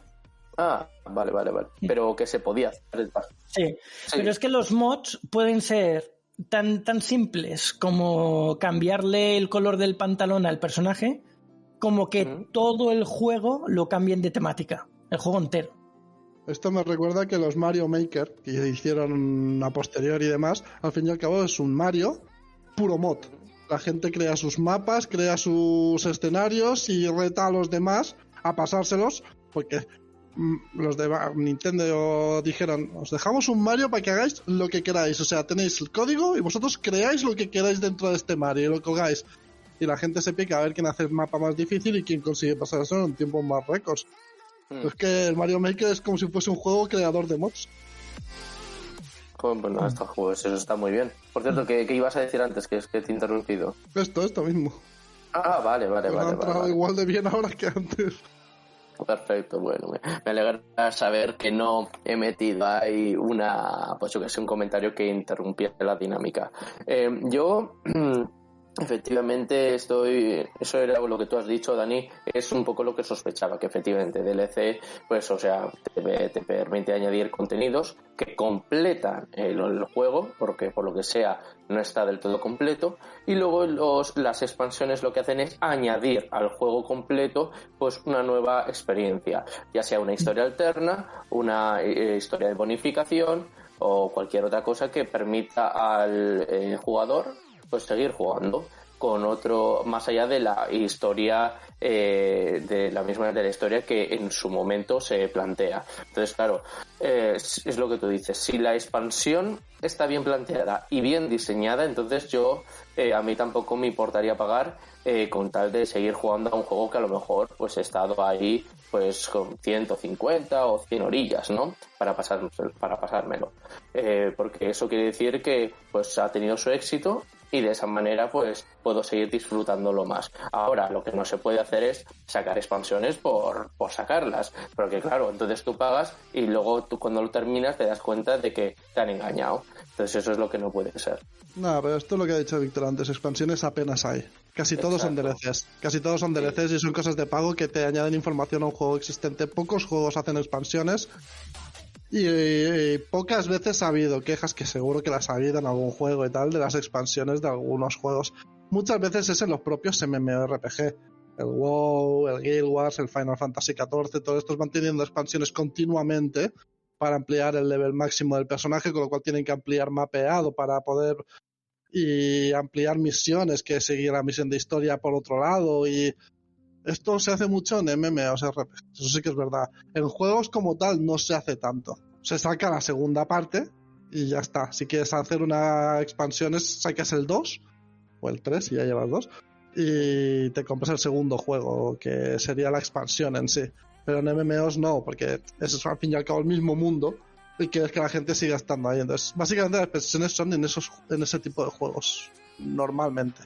Ah, vale. Pero que se podía hacer. Sí, pero es que los mods pueden ser tan simples como cambiarle el color del pantalón al personaje, como que todo el juego lo cambien de temática, el juego entero. Esto me recuerda que los Mario Maker, que hicieron a posteriori y demás, al fin y al cabo es un Mario puro mod. La gente crea sus mapas, crea sus escenarios y reta a los demás a pasárselos, porque los de Nintendo dijeron: os dejamos un Mario para que hagáis lo que queráis, o sea, tenéis el código y vosotros creáis lo que queráis dentro de este Mario y lo colgáis, y la gente se pica a ver quién hace el mapa más difícil y quién consigue pasar eso en tiempos más récords. Es que el Mario Maker es como si fuese un juego creador de mods. Bueno, estos juegos, eso está muy bien. Por cierto, ¿qué ibas a decir antes? Que es que te he interrumpido. Esto mismo. Ah, vale. Ha entrado igual de bien ahora que antes. Perfecto, bueno, me alegra saber que no he metido ahí pues yo que sé, un comentario que interrumpiera la dinámica. Yo efectivamente eso era lo que tú has dicho, Dani, es un poco lo que sospechaba, que efectivamente DLC, pues o sea, te permite añadir contenidos que completan el juego, porque por lo que sea no está del todo completo, y luego las expansiones lo que hacen es añadir al juego completo pues una nueva experiencia, ya sea una historia alterna, una historia de bonificación o cualquier otra cosa que permita al jugador pues seguir jugando con otro, más allá de la historia de la historia que en su momento se plantea. Entonces, claro, es lo que tú dices, si la expansión está bien planteada y bien diseñada, entonces a mí tampoco me importaría pagar con tal de seguir jugando a un juego que a lo mejor pues he estado ahí pues con 150 o 100 orillas, ¿no? Para pasármelo. Porque eso quiere decir que pues ha tenido su éxito y de esa manera pues puedo seguir disfrutándolo más. Ahora lo que no se puede hacer es sacar expansiones por sacarlas, porque claro, entonces tú pagas y luego tú cuando lo terminas te das cuenta de que te han engañado. Entonces eso es lo que no puede ser. No, pero esto es lo que ha dicho Víctor antes, expansiones apenas hay. Casi todos son DLCs. Casi todos son DLCs y son cosas de pago que te añaden información a un juego existente. Pocos juegos hacen expansiones. Y pocas veces ha habido quejas, que seguro que las ha habido en algún juego y tal, de las expansiones de algunos juegos. Muchas veces es en los propios MMORPG. El WoW, el Guild Wars, el Final Fantasy XIV, todos estos van teniendo expansiones continuamente para ampliar el level máximo del personaje, con lo cual tienen que ampliar mapeado para poder y ampliar misiones, que seguir la misión de historia por otro lado, y esto se hace mucho en MMORPG, eso sí que es verdad. En juegos como tal no se hace tanto. Se saca la segunda parte y ya está. Si quieres hacer una expansión, sacas el 2 o el 3, si ya llevas 2, y te compras el segundo juego, que sería la expansión en sí. Pero en MMOs no, porque es al fin y al cabo el mismo mundo y quieres que la gente siga estando ahí. Entonces, básicamente las expansiones son en ese tipo de juegos, normalmente.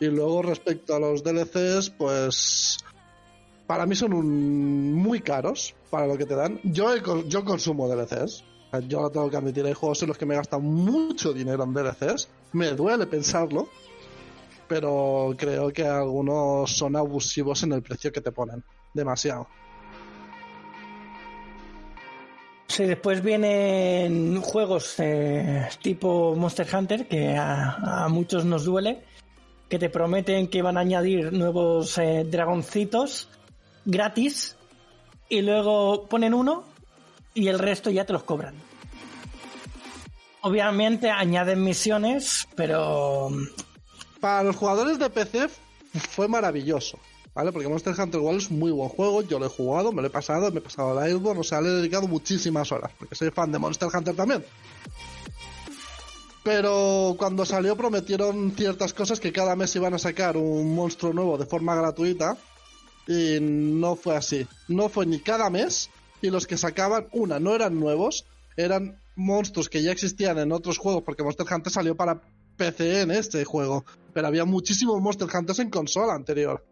Y luego respecto a los DLCs, pues para mí son muy caros para lo que te dan. Yo consumo DLCs. Yo lo tengo que admitir, hay juegos en los que me gastan mucho dinero en DLCs. Me duele pensarlo, pero creo que algunos son abusivos en el precio que te ponen. Demasiado. Sí, después vienen juegos tipo Monster Hunter, que a muchos nos duele, que te prometen que van a añadir nuevos dragoncitos gratis y luego ponen uno y el resto ya te los cobran. Obviamente añaden misiones, pero para los jugadores de PC fue maravilloso, ¿vale? Porque Monster Hunter World es un muy buen juego, yo lo he jugado, me lo he pasado el Iceborne, o sea, le he dedicado muchísimas horas, porque soy fan de Monster Hunter también. Pero cuando salió prometieron ciertas cosas, que cada mes iban a sacar un monstruo nuevo de forma gratuita, y no fue así. No fue ni cada mes, y los que sacaban, no eran nuevos, eran monstruos que ya existían en otros juegos, porque Monster Hunter salió para PC en este juego, pero había muchísimos Monster Hunters en consola anterior.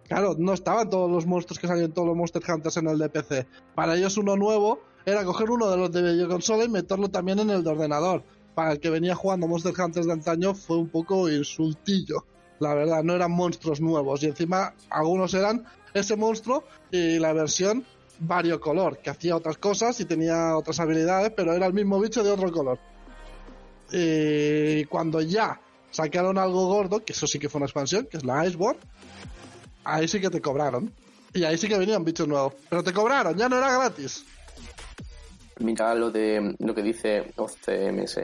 Claro, no estaban todos los monstruos que salían todos los Monster Hunters en el de PC. Para ellos uno nuevo era coger uno de los de videoconsola y meterlo también en el de ordenador. Para el que venía jugando Monster Hunters de antaño fue un poco insultillo. La verdad, no eran monstruos nuevos. Y encima algunos eran ese monstruo y la versión variocolor, que hacía otras cosas y tenía otras habilidades, pero era el mismo bicho de otro color. Y cuando ya sacaron algo gordo, que eso sí que fue una expansión, que es la Iceborne, ahí sí que te cobraron. Y ahí sí que venían bichos nuevos. Pero te cobraron, ya no era gratis. Mira lo que dice OCMS,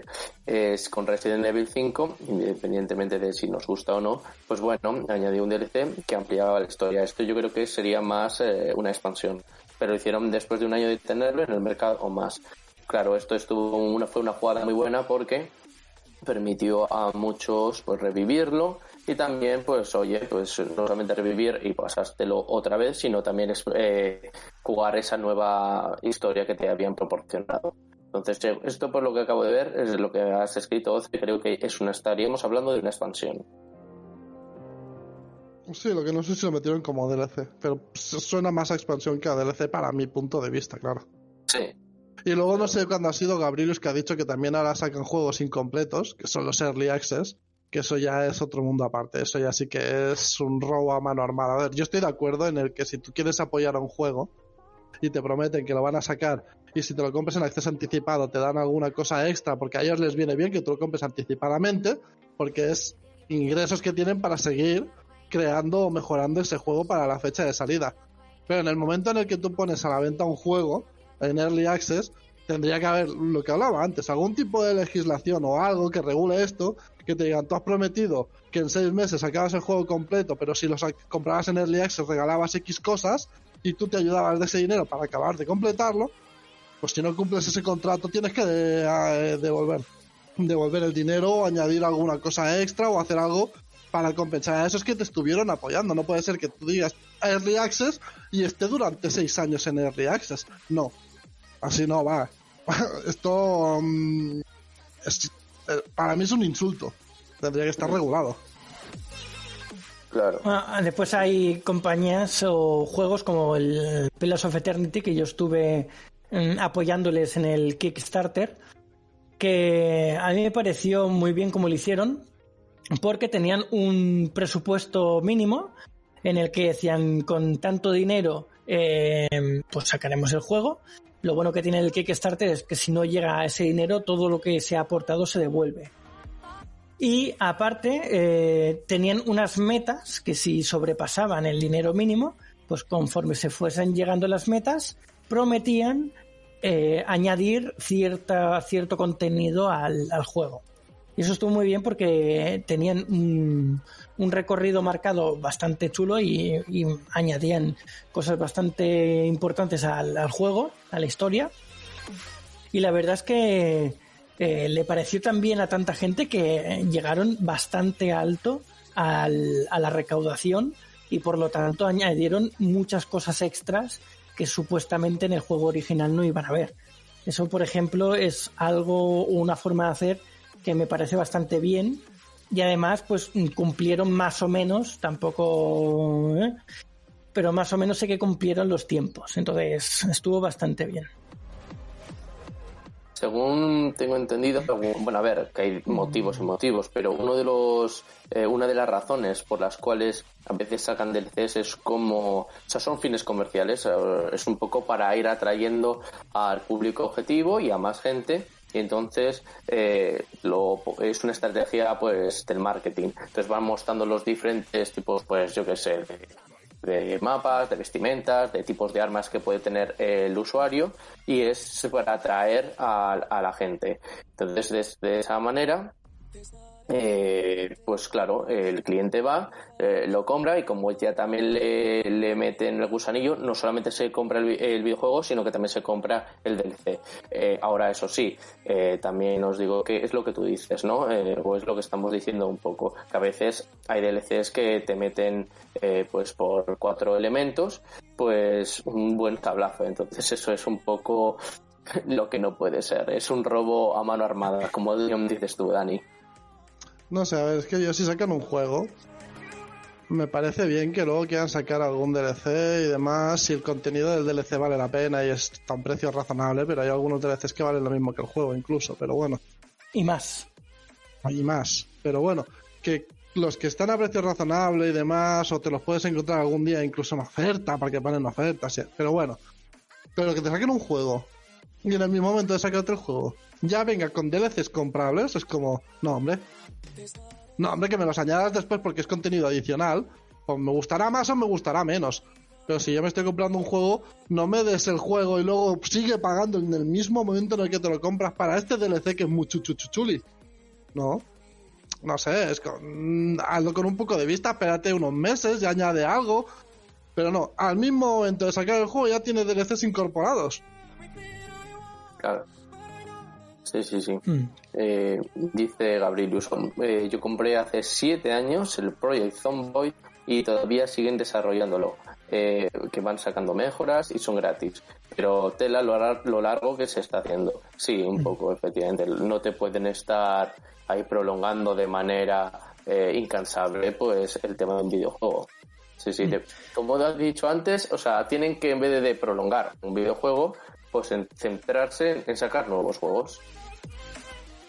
es con Resident Evil 5, independientemente de si nos gusta o no, pues bueno, añadió un DLC que ampliaba la historia. Esto yo creo que sería más una expansión, pero lo hicieron después de un año de tenerlo en el mercado o más. Claro, esto fue una jugada muy buena porque permitió a muchos pues revivirlo, y también pues oye, pues no solamente revivir y pasártelo otra vez, sino también jugar esa nueva historia que te habían proporcionado. Entonces esto, por lo que acabo de ver, es lo que has escrito, creo que estaríamos hablando de una expansión. Sí, lo que no sé si lo metieron como DLC, pero suena más a expansión que a DLC para mi punto de vista, claro. Sí. Y luego no sé cuándo ha sido Gabrielius que ha dicho que también ahora sacan juegos incompletos, que son los Early Access, que eso ya es otro mundo aparte, eso ya sí que es un robo a mano armada. A ver, yo estoy de acuerdo en el que si tú quieres apoyar a un juego y te prometen que lo van a sacar y si te lo compras en acceso anticipado te dan alguna cosa extra, porque a ellos les viene bien que tú lo compres anticipadamente, porque es ingresos que tienen para seguir creando o mejorando ese juego para la fecha de salida. Pero en el momento en el que tú pones a la venta un juego en Early Access, tendría que haber, lo que hablaba antes, algún tipo de legislación o algo que regule esto, que te digan, tú has prometido que en 6 meses acabas el juego completo, pero si los comprabas en Early Access regalabas X cosas y tú te ayudabas de ese dinero para acabar de completarlo, pues si no cumples ese contrato tienes que devolver el dinero o añadir alguna cosa extra o hacer algo para compensar a esos que te estuvieron apoyando. No puede ser que tú digas Early Access y esté durante 6 años en Early Access. No, así no va. Esto para mí es un insulto. Tendría que estar regulado. Claro. Después hay compañías o juegos como el Pillars of Eternity, que yo estuve apoyándoles en el Kickstarter, que a mí me pareció muy bien como lo hicieron, porque tenían un presupuesto mínimo en el que decían, con tanto dinero pues sacaremos el juego. Lo bueno que tiene el Kickstarter es que si no llega a ese dinero, todo lo que se ha aportado se devuelve. Y aparte tenían unas metas que si sobrepasaban el dinero mínimo, pues conforme se fuesen llegando las metas, prometían añadir cierto contenido al juego. Y eso estuvo muy bien porque tenían un recorrido marcado bastante chulo y añadían cosas bastante importantes al juego, a la historia. Y la verdad es que le pareció tan bien a tanta gente que llegaron bastante alto a la recaudación y por lo tanto añadieron muchas cosas extras que supuestamente en el juego original no iban a ver. Eso, por ejemplo, es una forma de hacer que me parece bastante bien y además pues cumplieron más o menos, tampoco pero más o menos sé que cumplieron los tiempos, entonces estuvo bastante bien. Según tengo entendido, bueno, a ver, que hay motivos y motivos, pero una de las razones por las cuales a veces sacan DLCs es o sea, son fines comerciales, es un poco para ir atrayendo al público objetivo y a más gente. Y entonces es una estrategia pues del marketing. Entonces van mostrando los diferentes tipos, pues yo qué sé, de mapas, de vestimentas, de tipos de armas que puede tener el usuario y es para atraer a la gente. Entonces de esa manera pues claro, el cliente va, lo compra y como ya también le meten el gusanillo, no solamente se compra el videojuego, sino que también se compra el DLC. Ahora, eso sí, también os digo que es lo que tú dices, ¿no? O es lo que estamos diciendo un poco, que a veces hay DLCs que te meten pues por 4 elementos, pues un buen tablazo. Entonces eso es un poco lo que no puede ser. Es un robo a mano armada, como dices tú, Dani. No sé, a ver, es que yo si sacan un juego, me parece bien que luego quieran sacar algún DLC y demás, si el contenido del DLC vale la pena y está a un precio razonable, pero hay algunos DLCs que valen lo mismo que el juego incluso, pero bueno. Y más. Pero bueno, que los que están a precio razonable y demás, o te los puedes encontrar algún día incluso en oferta, porque ponen ofertas, sí, pero bueno. Pero que te saquen un juego y en el mismo momento de sacarte el juego ya venga con DLCs comprables, es como, no hombre, que me los añadas después porque es contenido adicional, pues me gustará más o me gustará menos, pero si yo me estoy comprando un juego, no me des el juego y luego sigue pagando en el mismo momento en el que te lo compras para este DLC que es muy chuchuchuchuli. No sé, hazlo con un poco de vista, espérate unos meses y añade algo, pero no, al mismo momento de sacar el juego ya tiene DLCs incorporados. Claro. Sí. Dice Gabrielius, yo compré hace 7 años el Project Zomboid y todavía siguen desarrollándolo, que van sacando mejoras y son gratis, pero tela lo largo que se está haciendo. Sí, un poco, efectivamente, no te pueden estar ahí prolongando de manera incansable pues el tema de un videojuego. Sí, como has dicho antes, o sea, tienen que en vez de prolongar un videojuego, pues centrarse en sacar nuevos juegos.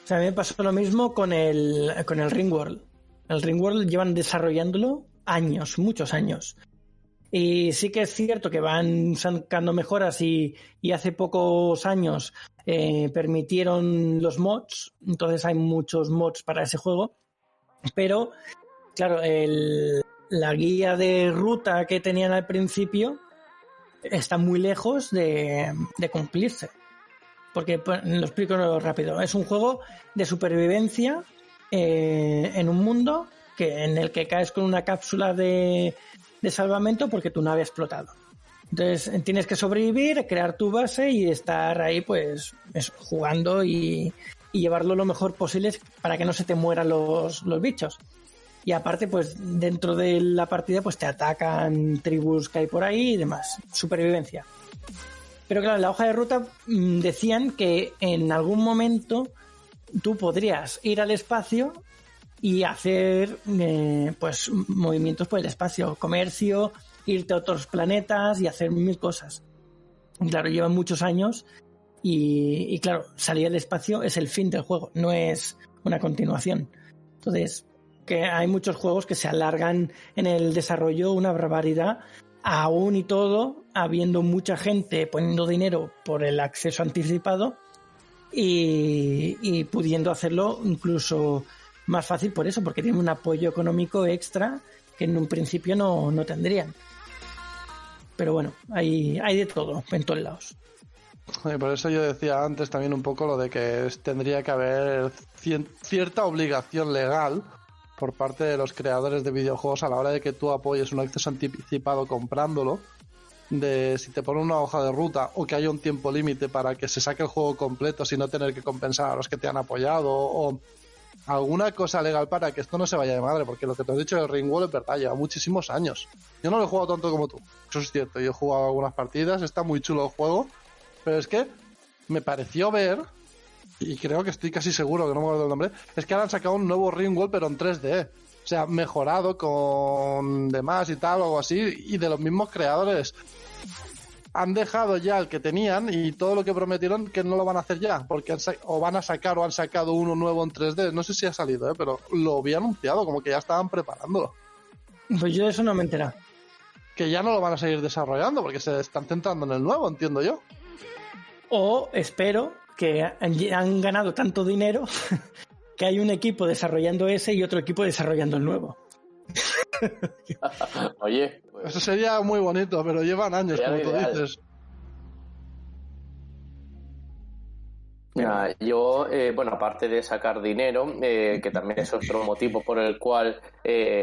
O sea, a mí me pasó lo mismo con el Ringworld. El Ringworld llevan desarrollándolo años, muchos años. Y sí que es cierto que van sacando mejoras y hace pocos años permitieron los mods, entonces hay muchos mods para ese juego, pero claro, la guía de ruta que tenían al principio está muy lejos de cumplirse. Porque lo explico rápido. Es un juego de supervivencia en un mundo en el que caes con una cápsula de salvamento porque tu nave ha explotado. Entonces tienes que sobrevivir, crear tu base y estar ahí pues jugando y llevarlo lo mejor posible para que no se te mueran los bichos. Y aparte pues dentro de la partida pues te atacan tribus que hay por ahí y demás. Supervivencia. Pero claro, en la hoja de ruta decían que en algún momento tú podrías ir al espacio y hacer pues movimientos por el espacio, comercio, irte a otros planetas y hacer 1000 cosas. Y claro, llevan muchos años y claro, salir al espacio es el fin del juego, no es una continuación. Entonces, que hay muchos juegos que se alargan en el desarrollo una barbaridad, aún y todo, habiendo mucha gente poniendo dinero por el acceso anticipado y pudiendo hacerlo incluso más fácil por eso, porque tienen un apoyo económico extra que en un principio no tendrían. Pero bueno, hay de todo en todos lados. Por eso yo decía antes también un poco lo de que tendría que haber cierta obligación legal por parte de los creadores de videojuegos a la hora de que tú apoyes un acceso anticipado comprándolo, de si te ponen una hoja de ruta o que haya un tiempo límite para que se saque el juego completo sin no tener que compensar a los que te han apoyado o alguna cosa legal para que esto no se vaya de madre, porque lo que te has dicho del Ringworld es verdad, lleva muchísimos años. Yo no lo he jugado tanto como tú, eso es cierto, yo he jugado algunas partidas, está muy chulo el juego, pero es que me pareció ver, y creo que estoy casi seguro que no me acuerdo del nombre, es que ahora han sacado un nuevo Ringworld pero en 3D, o sea, mejorado con demás y tal, o algo así, y de los mismos creadores. Han dejado ya el que tenían y todo lo que prometieron que no lo van a hacer ya, porque van a sacar o han sacado uno nuevo en 3D, no sé si ha salido, pero lo había anunciado, como que ya estaban preparándolo. Pues yo de eso no me he enterado. Que ya no lo van a seguir desarrollando, porque se están centrando en el nuevo, entiendo yo. O espero que han ganado tanto dinero que hay un equipo desarrollando ese y otro equipo desarrollando el nuevo. Oye, pues, eso sería muy bonito, pero llevan años, como tú dices. Mira, yo, bueno, aparte de sacar dinero, que también es otro motivo por el cual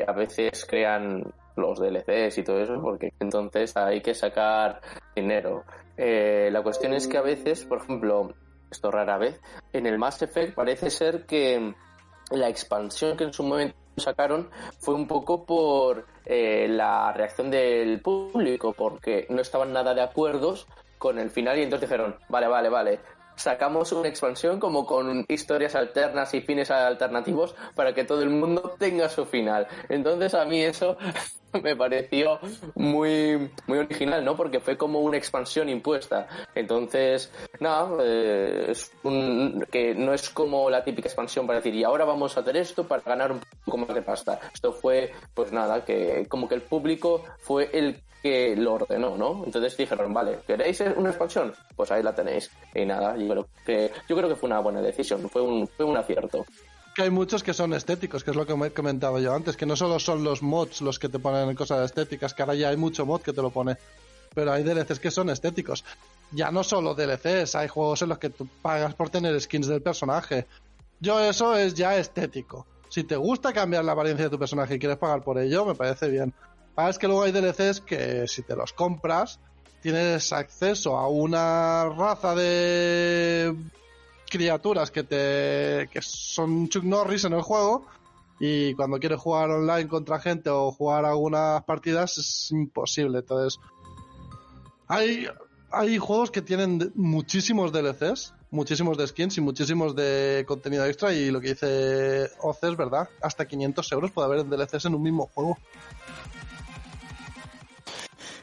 a veces crean los DLCs y todo eso, porque entonces hay que sacar dinero. La cuestión es que a veces, por ejemplo, esto rara vez, en el Mass Effect parece ser que la expansión que en su momento sacaron fue un poco por la reacción del público, porque no estaban nada de acuerdos con el final y entonces dijeron, vale, sacamos una expansión como con historias alternas y fines alternativos para que todo el mundo tenga su final. Entonces a mí eso me pareció muy, muy original, ¿no? Porque fue como una expansión impuesta. Entonces, nada, que no es como la típica expansión para decir, y ahora vamos a hacer esto para ganar un poco más de pasta. Esto fue, pues nada, que como que el público fue el que lo ordenó, ¿no? Entonces dijeron, vale, ¿queréis una expansión? Pues ahí la tenéis. Y nada, yo creo que fue una buena decisión, fue un acierto. Que hay muchos que son estéticos, que es lo que me he comentado yo antes, que no solo son los mods los que te ponen cosas estéticas, que ahora ya hay mucho mod que te lo pone, pero hay DLCs que son estéticos. Ya no solo DLCs, hay juegos en los que tú pagas por tener skins del personaje. Eso es ya estético. Si te gusta cambiar la apariencia de tu personaje y quieres pagar por ello, me parece bien. Es que luego hay DLCs que si te los compras, tienes acceso a una raza de criaturas que son Chuck Norris en el juego, y cuando quieres jugar online contra gente o jugar algunas partidas es imposible. Entonces hay juegos que tienen muchísimos DLCs muchísimos de skins y muchísimos de contenido extra, y lo que dice Oce es verdad, hasta 500 euros puede haber en DLCs en un mismo juego.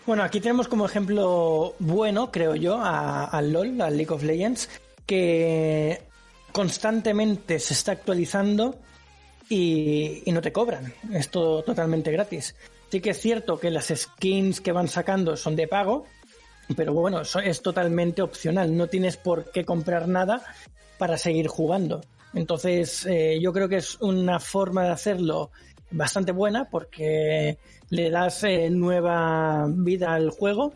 Bueno, aquí tenemos como ejemplo bueno, creo yo, al LoL, al League of Legends, que constantemente se está actualizando y no te cobran. Es todo totalmente gratis. Sí que es cierto que las skins que van sacando son de pago, pero bueno, eso es totalmente opcional. No tienes por qué comprar nada para seguir jugando. Entonces, yo creo que es una forma de hacerlo bastante buena porque le das nueva vida al juego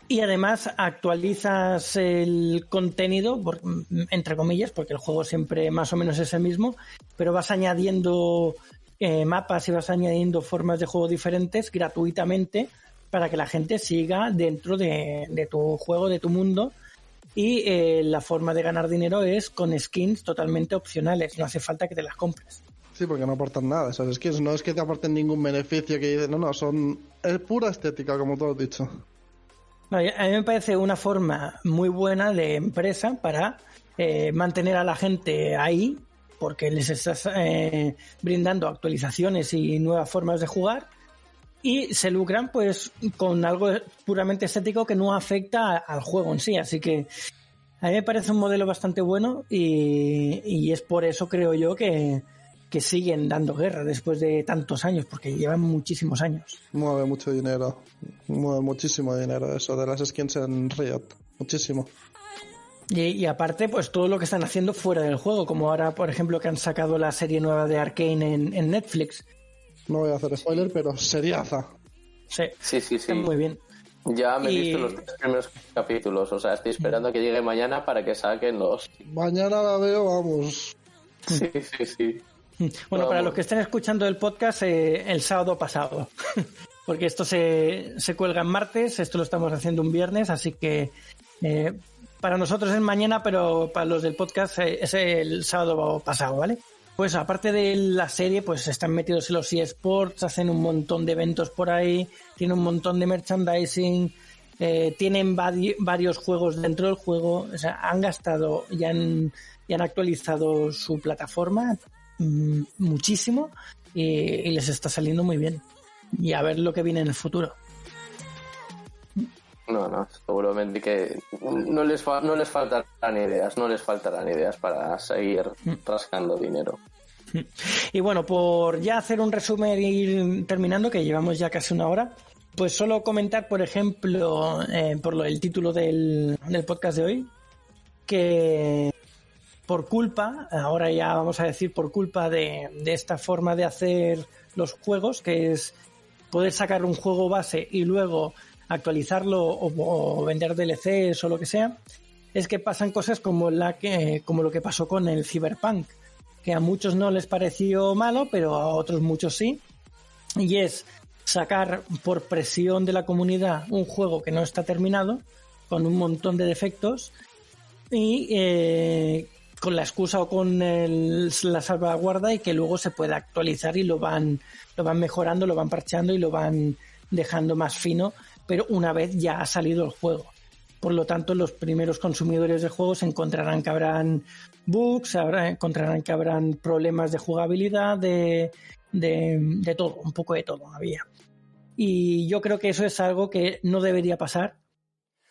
y además actualizas el contenido, entre comillas, porque el juego siempre más o menos es el mismo, pero vas añadiendo mapas y vas añadiendo formas de juego diferentes gratuitamente para que la gente siga dentro de tu juego, de tu mundo. Y la forma de ganar dinero es con skins totalmente opcionales, no hace falta que te las compres. Sí, porque no aportan nada esas skins, no es que te aporten ningún beneficio, que dicen, no, es pura estética, como tú has dicho. A mí me parece una forma muy buena de empresa para mantener a la gente ahí, porque les estás brindando actualizaciones y nuevas formas de jugar, y se lucran pues con algo puramente estético que no afecta al juego en sí. Así que a mí me parece un modelo bastante bueno y es por eso, creo yo, que siguen dando guerra después de tantos años, porque llevan muchísimos años. Mueve mucho dinero, mueve muchísimo dinero eso de las skins en Riot, muchísimo. Y aparte, pues todo lo que están haciendo fuera del juego, como ahora, por ejemplo, que han sacado la serie nueva de Arcane en Netflix. No voy a hacer spoiler, pero seriaza. Sí. Está muy bien. Ya me he visto los 3 primeros capítulos, o sea, estoy esperando a que llegue mañana para que saquen los... Mañana la veo, vamos. Sí. Bueno, para los que estén escuchando el podcast, el sábado pasado, porque esto se cuelga en martes, esto lo estamos haciendo un viernes, así que para nosotros es mañana, pero para los del podcast es el sábado pasado, ¿vale? Pues aparte de la serie, pues están metidos en los eSports, hacen un montón de eventos por ahí, tienen un montón de merchandising, tienen varios juegos dentro del juego, o sea, han gastado y han actualizado su plataforma muchísimo y les está saliendo muy bien. Y a ver lo que viene en el futuro. No, seguramente que no les faltarán ideas para seguir rascando dinero. Y bueno, por ya hacer un resumen y ir terminando, que llevamos ya casi una hora, pues solo comentar, por ejemplo, por el título del podcast de hoy, que por culpa, ahora ya vamos a decir por culpa de esta forma de hacer los juegos, que es poder sacar un juego base y luego actualizarlo o vender DLCs o lo que sea, es que pasan cosas como lo que pasó con el Cyberpunk, que a muchos no les pareció malo, pero a otros muchos sí, y es sacar por presión de la comunidad un juego que no está terminado, con un montón de defectos, y con la excusa o con la salvaguarda y que luego se pueda actualizar y lo van mejorando, lo van parcheando y lo van dejando más fino, pero una vez ya ha salido el juego. Por lo tanto, los primeros consumidores de juegos encontrarán que habrán bugs, encontrarán que habrán problemas de jugabilidad, de todo, un poco de todo había. Y yo creo que eso es algo que no debería pasar.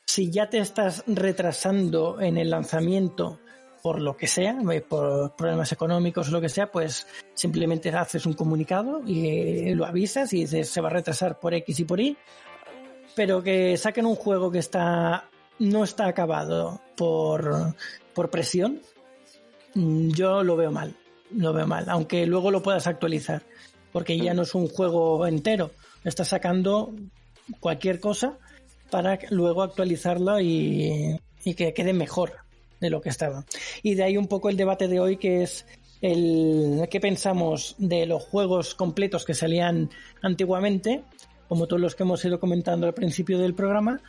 Si ya te estás retrasando en el lanzamiento por lo que sea, por problemas económicos o lo que sea, pues simplemente haces un comunicado y lo avisas y dices se va a retrasar por X y por Y, pero que saquen un juego que no está acabado por presión, yo lo veo mal, aunque luego lo puedas actualizar, porque ya no es un juego entero, estás sacando cualquier cosa para luego actualizarlo y que quede mejor de lo que estaba. Y de ahí un poco el debate de hoy, que es qué pensamos de los juegos completos que salían antiguamente, como todos los que hemos ido comentando al principio del programa,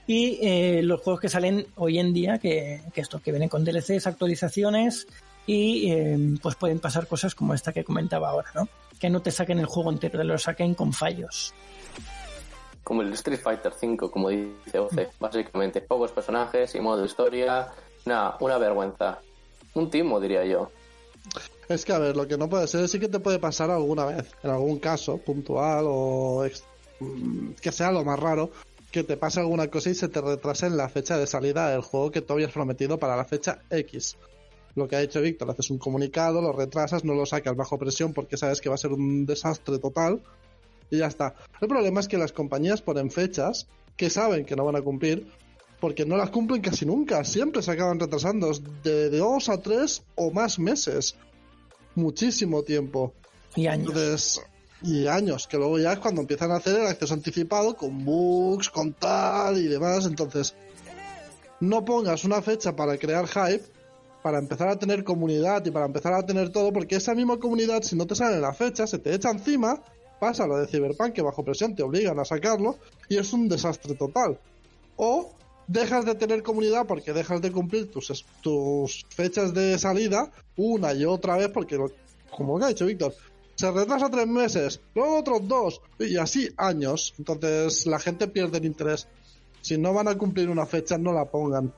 y los juegos que salen hoy en día, que vienen con DLCs, actualizaciones, y pues pueden pasar cosas como esta que comentaba ahora, ¿no? Que no te saquen el juego entero, te lo saquen con fallos. Como el Street Fighter V, como dice Oce, básicamente pocos personajes y modo historia Una vergüenza. Un timo, diría yo. Es que, a ver, lo que no puede ser, sí que te puede pasar alguna vez, en algún caso puntual o que sea lo más raro, que te pase alguna cosa y se te retrase en la fecha de salida del juego que tú habías prometido para la fecha X. Lo que ha hecho Víctor, haces un comunicado, lo retrasas, no lo sacas bajo presión porque sabes que va a ser un desastre total y ya está. El problema es que las compañías ponen fechas que saben que no van a cumplir porque no las cumplen casi nunca, siempre se acaban retrasando de 2 a 3 o más meses. Muchísimo tiempo. Y años. Entonces, y años, que luego ya es cuando empiezan a hacer el acceso anticipado con bugs, con tal y demás. Entonces, no pongas una fecha para crear hype, para empezar a tener comunidad y para empezar a tener todo, porque esa misma comunidad, si no te sale la fecha, se te echa encima, pasa lo de Cyberpunk, que bajo presión te obligan a sacarlo, y es un desastre total. O dejas de tener comunidad porque dejas de cumplir tus fechas de salida una y otra vez, porque como lo que ha dicho Víctor, se retrasa 3 meses, luego otros 2 y así años. Entonces la gente pierde el interés. Si no van a cumplir una fecha, no la pongan.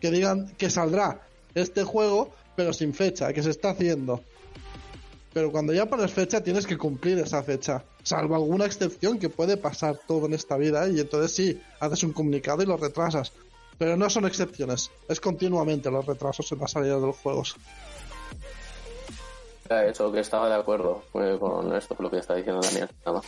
Que digan que saldrá este juego pero sin fecha, que se está haciendo. Pero cuando ya pones fecha tienes que cumplir esa fecha, salvo alguna excepción, que puede pasar todo en esta vida, y entonces sí, haces un comunicado y lo retrasas. Pero no son excepciones, es continuamente los retrasos en la salida de los juegos. Eso, que estaba de acuerdo con esto, con lo que está diciendo Daniel. Nada más.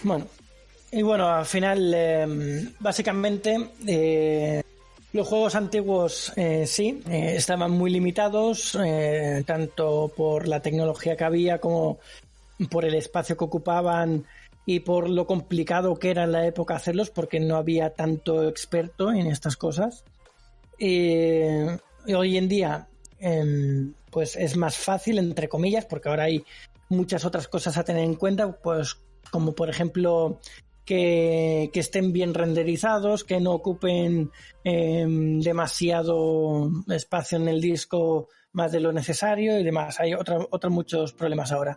Bueno, al final, básicamente, los juegos antiguos sí, estaban muy limitados, tanto por la tecnología que había como por el espacio que ocupaban y por lo complicado que era en la época hacerlos, porque no había tanto experto en estas cosas. Y hoy en día pues es más fácil, entre comillas, porque ahora hay muchas otras cosas a tener en cuenta, pues como por ejemplo que estén bien renderizados, que no ocupen demasiado espacio en el disco más de lo necesario y demás. Hay otros muchos problemas ahora.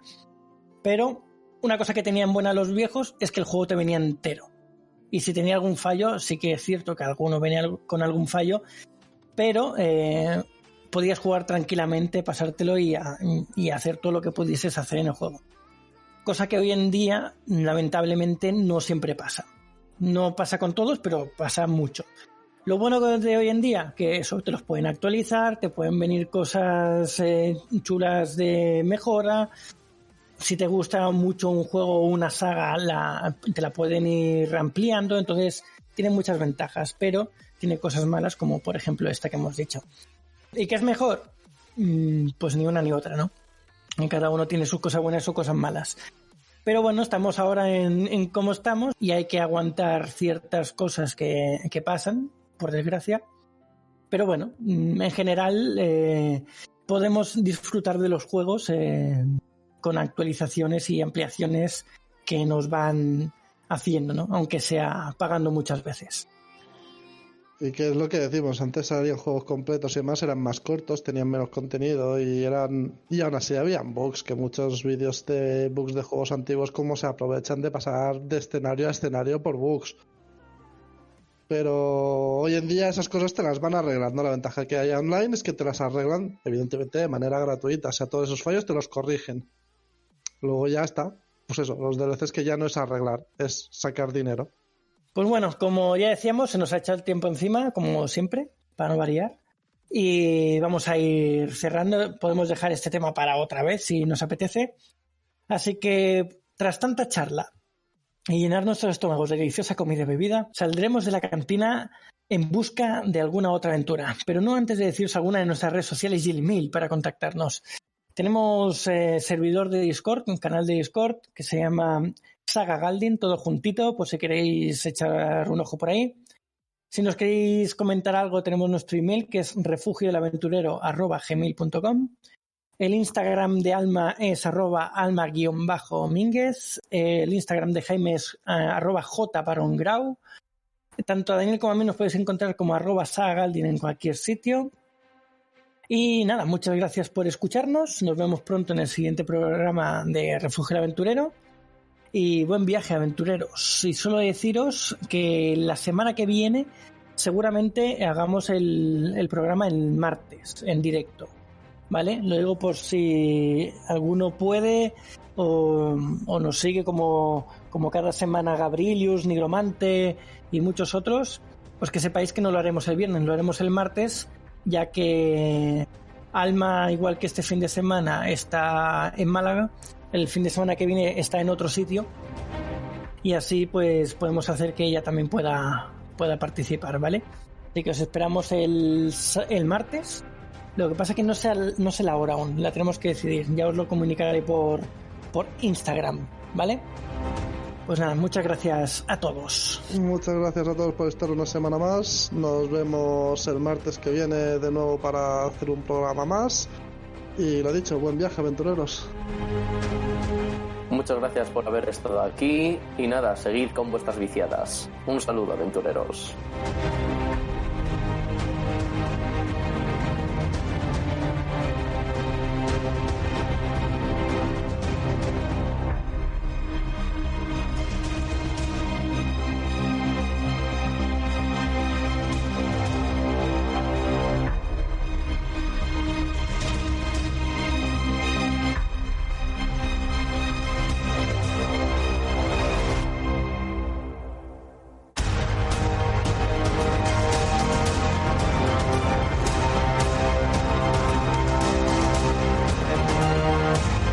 Pero una cosa que tenían buena los viejos es que el juego te venía entero. Y si tenía algún fallo, sí que es cierto que alguno venía con algún fallo, pero podías jugar tranquilamente, pasártelo y hacer todo lo que pudieses hacer en el juego. Cosa que hoy en día, lamentablemente, no siempre pasa. No pasa con todos, pero pasa mucho. Lo bueno de hoy en día, que eso, te los pueden actualizar, te pueden venir cosas chulas de mejora. Si te gusta mucho un juego o una saga, te la pueden ir ampliando. Entonces, tiene muchas ventajas, pero tiene cosas malas, como por ejemplo esta que hemos dicho. ¿Y qué es mejor? Pues ni una ni otra, ¿no? Cada uno tiene sus cosas buenas y sus cosas malas. Pero bueno, estamos ahora en cómo estamos y hay que aguantar ciertas cosas que pasan, por desgracia. Pero bueno, en general podemos disfrutar de los juegos con actualizaciones y ampliaciones que nos van haciendo, ¿no? Aunque sea pagando muchas veces. Y que es lo que decimos, antes salían juegos completos y demás, eran más cortos, tenían menos contenido y aún así habían bugs, que muchos vídeos de bugs de juegos antiguos como se aprovechan de pasar de escenario a escenario por bugs. Pero hoy en día esas cosas te las van arreglando. La ventaja que hay online es que te las arreglan, evidentemente, de manera gratuita. O sea, todos esos fallos te los corrigen. Luego ya está. Pues eso, los DLCs que ya no es arreglar, es sacar dinero. Pues bueno, como ya decíamos, se nos ha echado el tiempo encima, como siempre, para no variar. Y vamos a ir cerrando. Podemos dejar este tema para otra vez, si nos apetece. Así que, tras tanta charla y llenar nuestros estómagos de deliciosa comida y bebida, saldremos de la cantina en busca de alguna otra aventura. Pero no antes de deciros alguna de nuestras redes sociales y el email para contactarnos. Tenemos servidor de Discord, un canal de Discord que se llama Saga Galdin, todo juntito, por si queréis echar un ojo por ahí. Si nos queréis comentar algo, tenemos nuestro email, que es refugioelaventurero@gmail.com. El Instagram de Alma es @alma_mínguez. El Instagram de Jaime es @jbarongrau. Tanto a Daniel como a mí nos podéis encontrar como @sagagaldin en cualquier sitio. Y nada, muchas gracias por escucharnos. Nos vemos pronto en el siguiente programa de Refugio el Aventurero. Y buen viaje, aventureros. Y solo deciros que la semana que viene seguramente hagamos el programa el martes, en directo, ¿vale? Lo digo por si alguno puede o nos sigue como cada semana Gabrilius, Nigromante y muchos otros, pues que sepáis que no lo haremos el viernes, lo haremos el martes, ya que Alma, igual que este fin de semana, está en Málaga, el fin de semana que viene está en otro sitio, y así pues podemos hacer que ella también pueda participar, ¿vale? Así que os esperamos el martes. Lo que pasa es que no sé la hora aún, la tenemos que decidir, ya os lo comunicaré por Instagram, ¿vale? Pues nada, muchas gracias a todos. Muchas gracias a todos por estar una semana más. Nos vemos el martes que viene de nuevo para hacer un programa más. Y lo dicho, buen viaje, aventureros. Muchas gracias por haber estado aquí y nada, seguid con vuestras viciadas. Un saludo, aventureros.